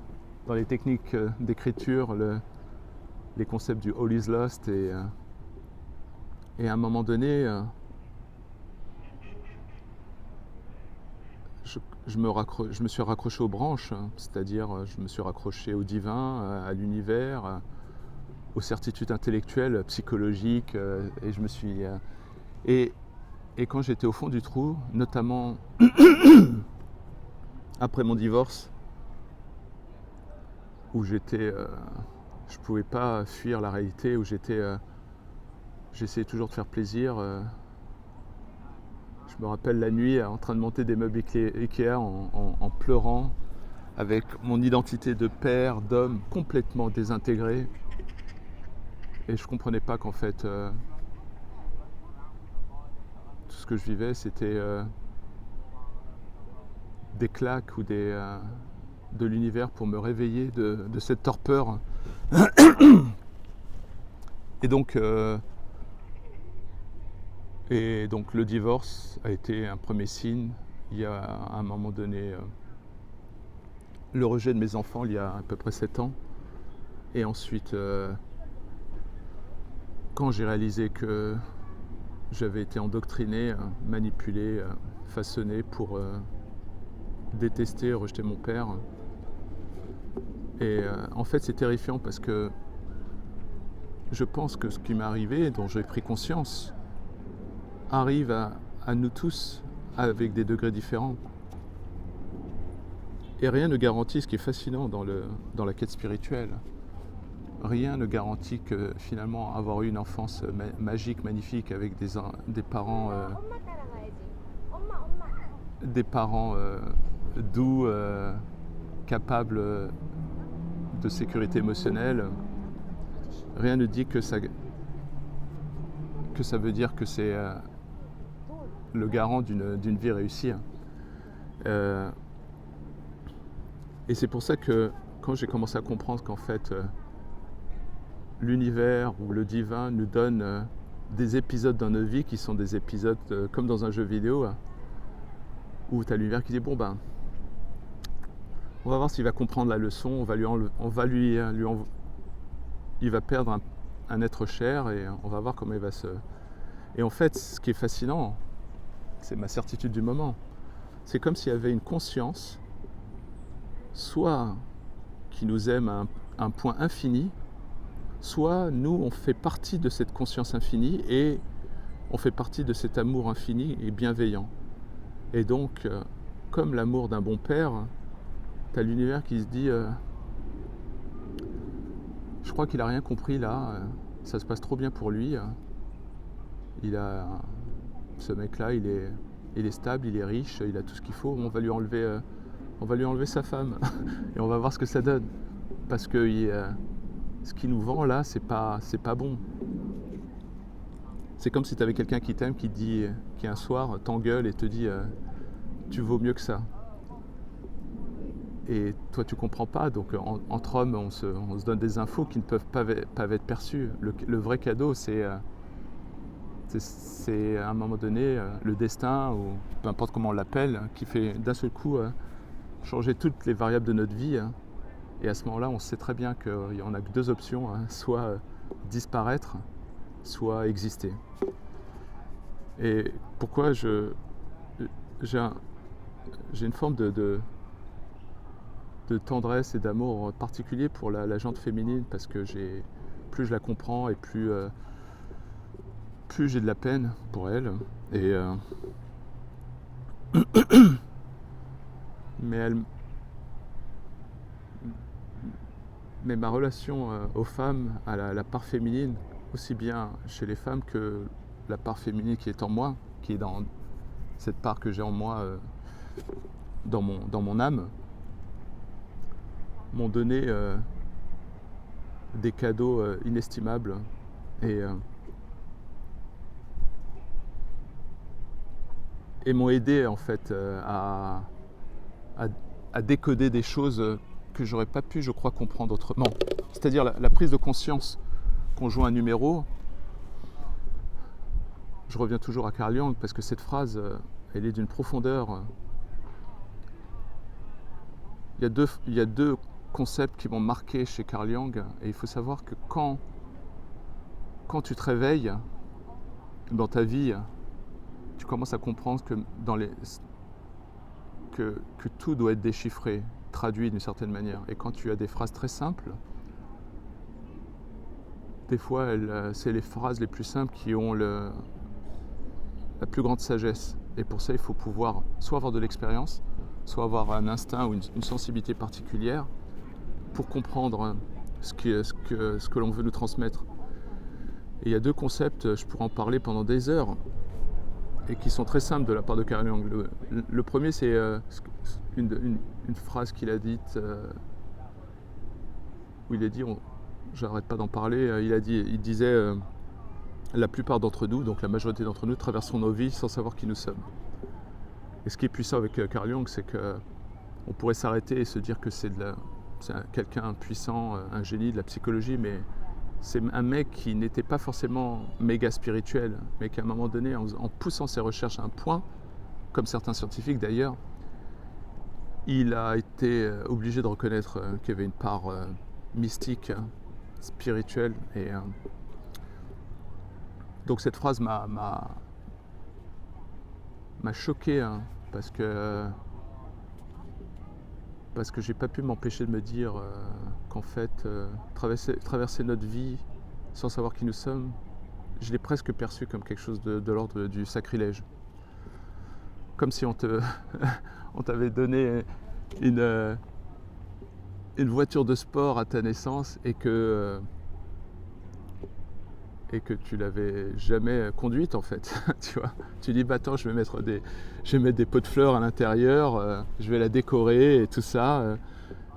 les techniques d'écriture les concepts du all is lost. Et à un moment donné, je me suis raccroché aux branches, c'est-à-dire je me suis raccroché au divin, à l'univers, aux certitudes intellectuelles, psychologiques, et je me suis... et quand j'étais au fond du trou, notamment après mon divorce, où j'étais... je pouvais pas fuir la réalité, où j'essayais toujours de faire plaisir. Je me rappelle la nuit en train de monter des meubles Ikea en pleurant, avec mon identité de père, d'homme complètement désintégrée. Et je ne comprenais pas qu'en fait, tout ce que je vivais, c'était des claques ou de l'univers pour me réveiller de cette torpeur. Et donc le divorce a été un premier signe. Il y a à un moment donné le rejet de mes enfants il y a à peu près 7 ans. Et ensuite, quand j'ai réalisé que j'avais été endoctriné, manipulé, façonné pour détester, rejeter mon père. Et en fait, c'est terrifiant parce que je pense que ce qui m'est arrivé, dont j'ai pris conscience, arrive à nous tous avec des degrés différents. Et rien ne garantit, ce qui est fascinant dans la quête spirituelle, rien ne garantit que finalement avoir eu une enfance magique, magnifique, avec des parents doux, capables de sécurité émotionnelle, rien ne dit que ça veut dire que c'est le garant d'une vie réussie. Et c'est pour ça que quand j'ai commencé à comprendre qu'en fait l'univers ou le divin nous donne des épisodes dans nos vies qui sont des épisodes comme dans un jeu vidéo, où tu as l'univers qui dit bon ben on va voir s'il va comprendre la leçon, il va perdre un être cher et on va voir comment il va se... Et en fait, ce qui est fascinant, c'est ma certitude du moment. C'est comme s'il y avait une conscience, soit qui nous aime à un point infini, soit nous, on fait partie de cette conscience infinie et on fait partie de cet amour infini et bienveillant. Et donc, comme l'amour d'un bon père, tu as l'univers qui se dit je crois qu'il n'a rien compris là, ça se passe trop bien pour lui. Ce mec-là, il est stable, il est riche, il a tout ce qu'il faut, on va lui enlever sa femme et on va voir ce que ça donne. Parce que ce qu'il nous vend là, c'est pas bon. C'est comme si tu avais quelqu'un qui t'aime, qui un soir t'engueule et te dit tu vaux mieux que ça. Et toi tu comprends pas, donc entre hommes on se donne des infos qui ne peuvent pas être perçues. Le vrai cadeau c'est à un moment donné le destin, ou peu importe comment on l'appelle, qui fait d'un seul coup changer toutes les variables de notre vie. Et à ce moment-là, on sait très bien qu'on n'a que deux options, soit disparaître, soit exister. Et pourquoi j'ai une forme de tendresse et d'amour particulier pour la jante féminine, parce que j'ai plus je la comprends et plus j'ai de la peine pour elle. Et mais ma relation aux femmes, à la part féminine, aussi bien chez les femmes que la part féminine qui est en moi, qui est dans cette part que j'ai en moi, dans mon âme, m'ont donné des cadeaux inestimables et m'ont aidé en fait à décoder des choses que j'aurais pas pu, je crois, comprendre autrement. C'est-à-dire la prise de conscience qu'on joue un numéro. Je reviens toujours à Carl Jung parce que cette phrase, elle est d'une profondeur. Il y a deux concepts qui m'ont marqué chez Carl Jung, et il faut savoir que quand tu te réveilles dans ta vie, tu commences à comprendre que que tout doit être déchiffré, traduit d'une certaine manière. Et quand tu as des phrases très simples, des fois c'est les phrases les plus simples qui ont la plus grande sagesse. Et pour ça, il faut pouvoir soit avoir de l'expérience, soit avoir un instinct ou une sensibilité particulière pour comprendre ce que l'on veut nous transmettre. Et il y a deux concepts, je pourrais en parler pendant des heures, et qui sont très simples de la part de Carl Jung. Le premier, c'est une phrase qu'il a dite, où il a dit, j'arrête pas d'en parler, il disait la plupart d'entre nous, donc la majorité d'entre nous, traversons nos vies sans savoir qui nous sommes. Et ce qui est puissant avec Carl Jung, c'est qu'on pourrait s'arrêter et se dire que c'est quelqu'un puissant, un génie de la psychologie, mais c'est un mec qui n'était pas forcément méga spirituel, mais qu'à un moment donné, en poussant ses recherches à un point, comme certains scientifiques d'ailleurs, il a été obligé de reconnaître qu'il y avait une part mystique, spirituelle. Et donc cette phrase m'a choqué, hein, parce que j'ai pas pu m'empêcher de me dire qu'en fait, traverser notre vie sans savoir qui nous sommes, je l'ai presque perçu comme quelque chose de l'ordre du sacrilège. Comme si on t'avait donné une voiture de sport à ta naissance et que tu l'avais jamais conduite en fait. Tu vois, tu dis bah attends, je vais mettre des pots de fleurs à l'intérieur, je vais la décorer et tout ça,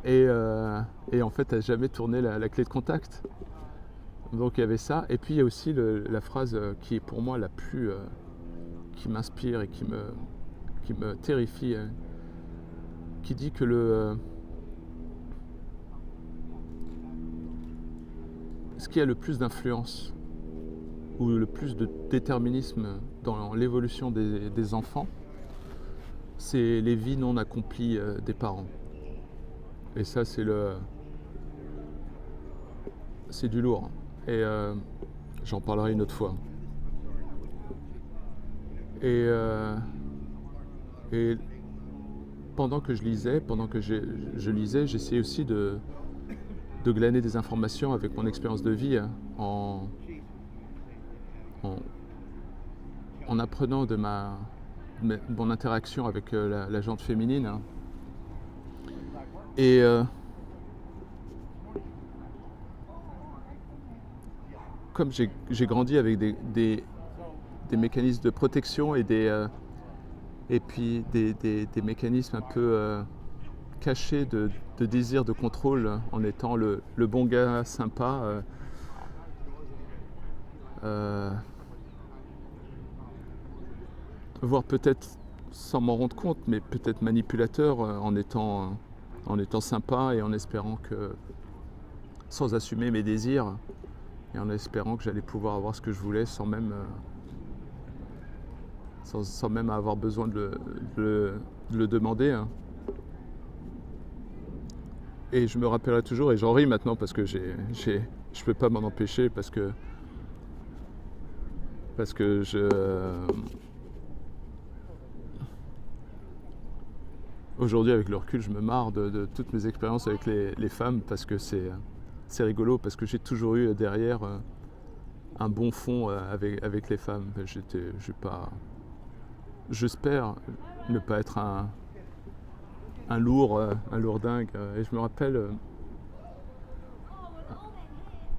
et en fait tu n'as jamais tourné la clé de contact. Donc il y avait ça, et puis il y a aussi la phrase qui est pour moi la plus qui m'inspire et qui me terrifie, qui dit que ce qui a le plus d'influence ou le plus de déterminisme dans l'évolution des enfants, c'est les vies non accomplies des parents. Et ça, c'est du lourd. Et j'en parlerai une autre fois. Et pendant que je lisais, j'essayais aussi de glaner des informations avec mon expérience de vie, en apprenant de mon interaction avec la jante féminine. Et comme j'ai grandi avec des mécanismes de protection et puis des mécanismes un peu cachés de désir de contrôle, en étant le bon gars sympa, voire peut-être sans m'en rendre compte, mais peut-être manipulateur, en étant sympa et en espérant sans assumer mes désirs, et en espérant que j'allais pouvoir avoir ce que je voulais sans même avoir besoin de le demander, hein. Et je me rappellerai toujours, et j'en ris maintenant parce que je peux pas m'en empêcher, parce que aujourd'hui, avec le recul, je me marre de toutes mes expériences avec les femmes, parce que c'est c'est rigolo parce que j'ai toujours eu derrière un bon fond avec les femmes. J'espère ne pas être un lourdingue. Et je me rappelle,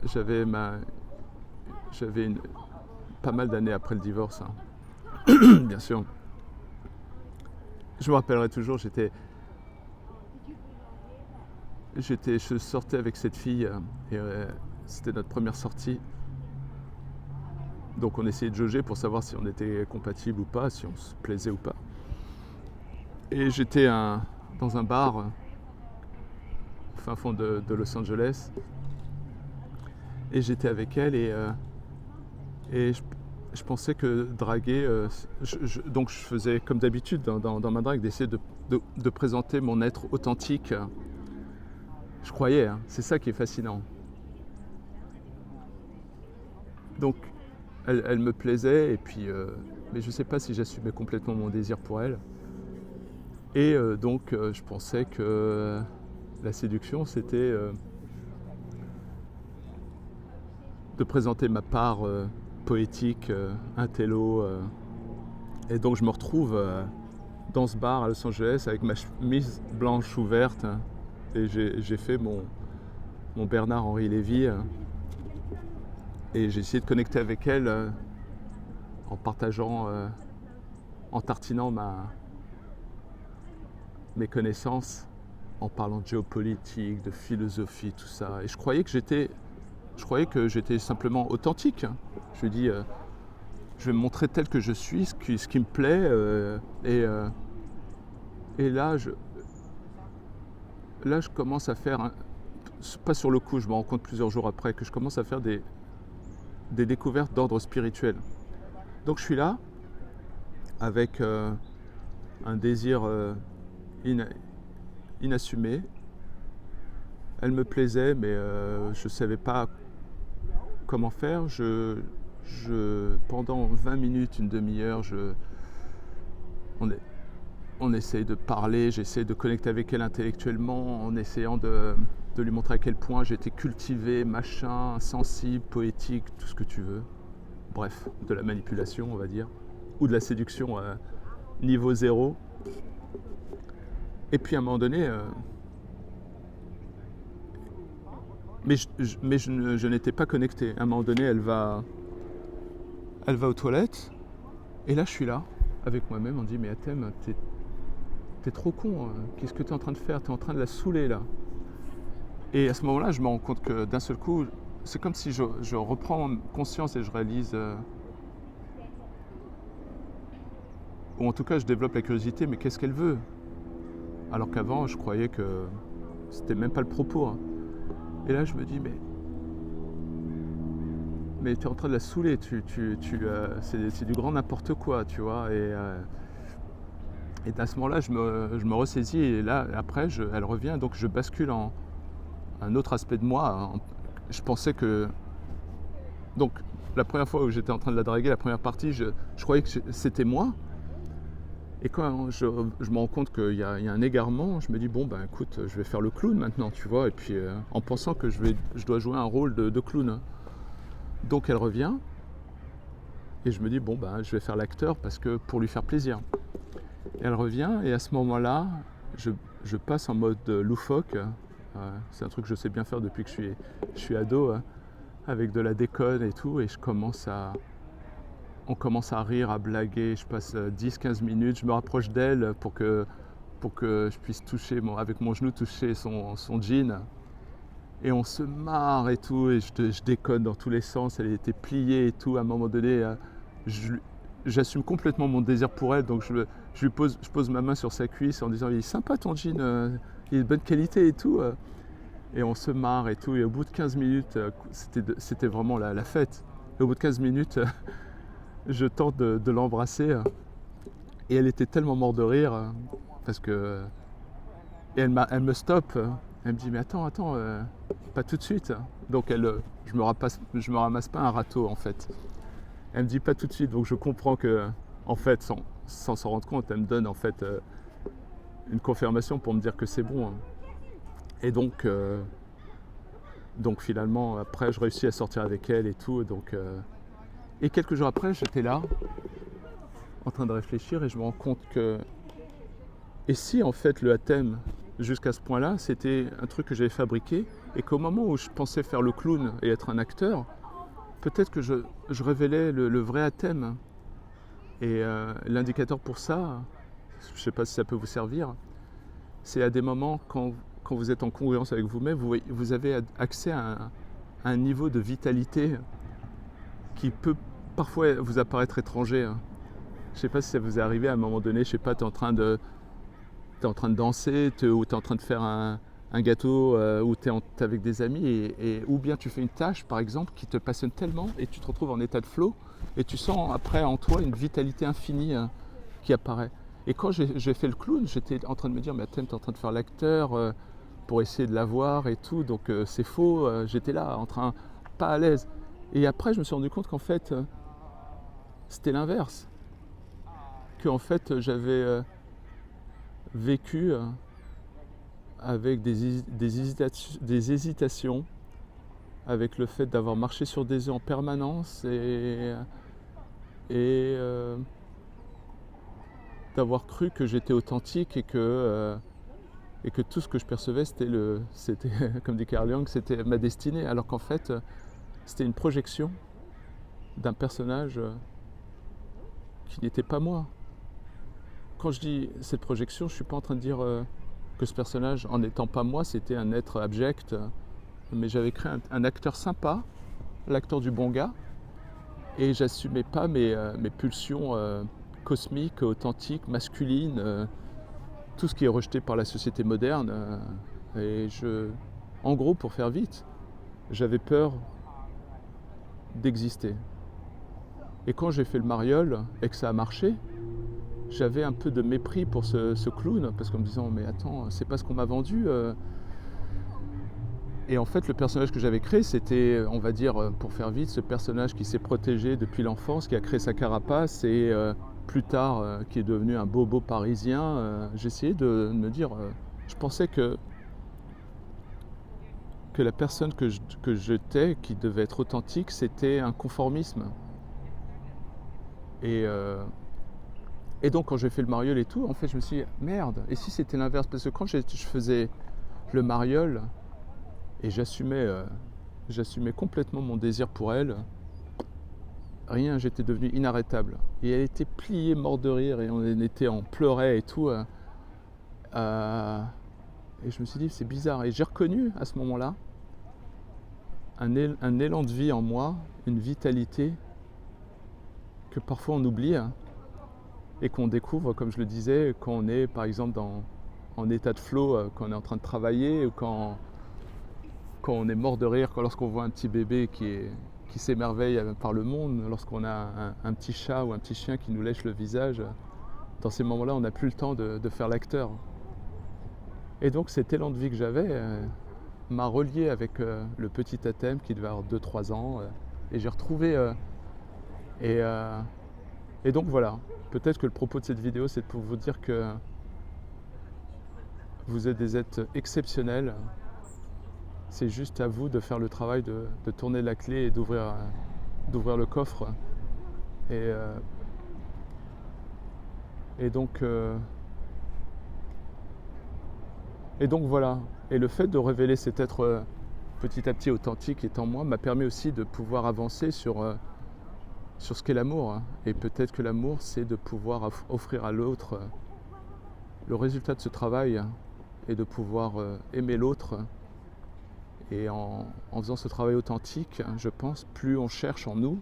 j'avais pas mal d'années après le divorce, bien sûr. Je me rappellerai toujours, je sortais avec cette fille et c'était notre première sortie. Donc on essayait de jauger pour savoir si on était compatible ou pas, si on se plaisait ou pas. Et j'étais dans un bar au fin fond de Los Angeles. Et j'étais avec elle et je pensais que draguer... donc je faisais comme d'habitude dans ma drague, d'essayer de présenter mon être authentique. Je croyais, c'est ça qui est fascinant. Donc elle me plaisait et puis... mais je ne sais pas si j'assumais complètement mon désir pour elle. Et donc je pensais que la séduction c'était... de présenter ma part poétique, intello. Et donc je me retrouve dans ce bar à Los Angeles avec ma chemise blanche ouverte et j'ai fait mon Bernard-Henri Lévy et j'ai essayé de connecter avec elle en partageant, en tartinant mes connaissances, en parlant de géopolitique, de philosophie, tout ça. Et je croyais que j'étais simplement authentique. Je lui ai dit, je vais me montrer tel que je suis, ce qui me plaît. Et là, je commence à faire, pas sur le coup, je me rends compte plusieurs jours après, que je commence à faire des découvertes d'ordre spirituel. Donc je suis là, avec un désir inassumé. Elle me plaisait, mais je ne savais pas comment faire. Pendant 20 minutes, une demi-heure, on essaye de parler, j'essaie de connecter avec elle intellectuellement en essayant de lui montrer à quel point j'étais cultivé, machin, sensible, poétique, tout ce que tu veux. Bref, de la manipulation, on va dire, ou de la séduction niveau 0. Et puis à un moment donné... Mais je n'étais pas connecté. À un moment donné, elle va aux toilettes. Et là, je suis là, avec moi-même. On dit, mais Atem, t'es trop con. Qu'est-ce que t'es en train de faire? T'es en train de la saouler, là. Et à ce moment-là, je me rends compte que d'un seul coup, c'est comme si je reprends conscience et je réalise... ou en tout cas, je développe la curiosité, mais qu'est-ce qu'elle veut? Alors qu'avant, je croyais que c'était même pas le propos. Et là, je me dis, mais tu es en train de la saouler, c'est du grand n'importe quoi, tu vois. Et à ce moment-là, je me ressaisis et là, après, elle revient, donc je bascule en un autre aspect de moi. Je pensais que... Donc, la première fois où j'étais en train de la draguer, la première partie, je croyais que c'était moi. Et quand je me rends compte qu'il y a un égarement, je me dis, bon, ben écoute, je vais faire le clown maintenant, tu vois. Et puis, en pensant que je dois jouer un rôle de clown. Donc, elle revient. Et je me dis, bon, ben je vais faire l'acteur pour lui faire plaisir. Et elle revient, et à ce moment-là, je passe en mode loufoque. C'est un truc que je sais bien faire depuis que je suis ado, avec de la déconne et tout. Et on commence à rire, à blaguer, je passe 10-15 minutes, je me rapproche d'elle pour que je puisse toucher, avec mon genou, toucher son jean. Et on se marre et tout, et je déconne dans tous les sens, elle était pliée et tout. À un moment donné, j'assume complètement mon désir pour elle, donc je pose ma main sur sa cuisse en disant, il est sympa ton jean, il est de bonne qualité et tout. Et on se marre et tout, et au bout de 15 minutes, c'était vraiment la fête. Et au bout de 15 minutes... je tente de l'embrasser et elle était tellement morte de rire parce que... Et elle me stoppe, elle me dit, mais attends, pas tout de suite. Donc je me ramasse pas un râteau en fait. Elle me dit pas tout de suite, donc je comprends que, en fait, sans s'en rendre compte, elle me donne en fait une confirmation pour me dire que c'est bon. Et donc Donc finalement, après, je réussis à sortir avec elle et tout. Et quelques jours après, j'étais là, en train de réfléchir, et je me rends compte que... Et si en fait le Hatem, jusqu'à ce point-là, c'était un truc que j'avais fabriqué, et qu'au moment où je pensais faire le clown et être un acteur, peut-être que je révélais le vrai Hatem. Et l'indicateur pour ça, je ne sais pas si ça peut vous servir, c'est à des moments quand vous êtes en congruence avec vous-même, vous avez accès à un niveau de vitalité qui peut parfois vous apparaître étranger. Je ne sais pas si ça vous est arrivé à un moment donné, je ne sais pas, tu es en train de danser, ou tu es en train de faire un gâteau, ou tu es avec des amis, ou bien tu fais une tâche par exemple qui te passionne tellement et tu te retrouves en état de flow et tu sens après en toi une vitalité infinie qui apparaît. Et quand j'ai fait le clown, j'étais en train de me dire mais attends, tu es en train de faire l'acteur pour essayer de l'avoir et tout, donc c'est faux, j'étais là en train, pas à l'aise. Et après je me suis rendu compte qu'en fait c'était l'inverse, qu'en fait j'avais vécu avec des hésitations, avec le fait d'avoir marché sur des œufs en permanence et d'avoir cru que j'étais authentique et que tout ce que je percevais c'était comme dit Carl Jung, c'était ma destinée, alors qu'en fait c'était une projection d'un personnage qui n'était pas moi. Quand je dis cette projection, je ne suis pas en train de dire que ce personnage, en n'étant pas moi, c'était un être abject, mais j'avais créé un acteur sympa, l'acteur du bon gars, et j'assumais pas mes pulsions cosmiques, authentiques, masculines, tout ce qui est rejeté par la société moderne. En gros, pour faire vite, j'avais peur d'exister. Et quand j'ai fait le mariole et que ça a marché, j'avais un peu de mépris pour ce clown, parce qu'en me disant mais attends, c'est pas ce qu'on m'a vendu. Et en fait le personnage que j'avais créé, c'était, on va dire pour faire vite, ce personnage qui s'est protégé depuis l'enfance, qui a créé sa carapace et plus tard qui est devenu un bobo parisien. J'essayais de me dire, je pensais que la personne que j'étais, qui devait être authentique, c'était un conformisme. Et donc quand j'ai fait le mariole et tout, en fait je me suis dit merde, et si c'était l'inverse? Parce que quand je faisais le mariole et j'assumais complètement mon désir pour elle, rien, j'étais devenu inarrêtable. Et elle était pliée, morte de rire, et on pleurait et tout. Et je me suis dit c'est bizarre. Et j'ai reconnu à ce moment-là un élan de vie en moi, une vitalité que parfois on oublie. Et qu'on découvre, comme je le disais, quand on est par exemple en état de flow, quand on est en train de travailler, ou quand on est mort de rire, lorsqu'on voit un petit bébé qui s'émerveille par le monde, lorsqu'on a un petit chat ou un petit chien qui nous lèche le visage. Dans ces moments-là, on n'a plus le temps de faire l'acteur. Et donc cet élan de vie que j'avais m'a relié avec le petit Hatem qui devait avoir 2-3 ans, et j'ai retrouvé... et donc voilà. Peut-être que le propos de cette vidéo, c'est pour vous dire que vous êtes des êtres exceptionnels. C'est juste à vous de faire le travail de tourner la clé et d'ouvrir le coffre. Et donc voilà. Et le fait de révéler cet être petit à petit authentique étant moi m'a permis aussi de pouvoir avancer sur ce qu'est l'amour. Et peut-être que l'amour, c'est de pouvoir offrir à l'autre le résultat de ce travail et de pouvoir aimer l'autre. Et en faisant ce travail authentique, je pense, plus on cherche en nous,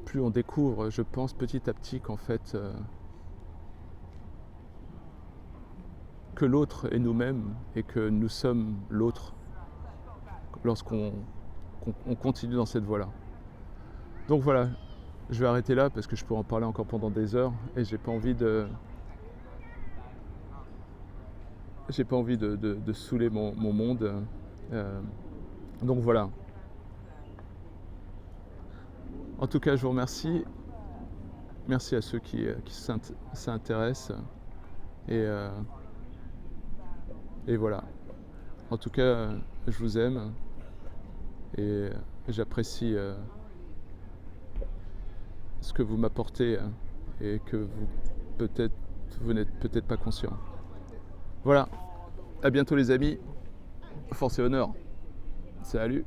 plus on découvre, je pense, petit à petit qu'en fait, que l'autre est nous-mêmes et que nous sommes l'autre lorsqu'on continue dans cette voie-là. Donc voilà, je vais arrêter là parce que je pourrais en parler encore pendant des heures et j'ai pas envie de saouler mon monde. Donc voilà. En tout cas, je vous remercie. Merci à ceux qui s'intéressent. Et voilà. En tout cas, je vous aime et j'apprécie ce que vous m'apportez et que vous n'êtes peut-être pas conscient. Voilà, à bientôt les amis, force et honneur, salut.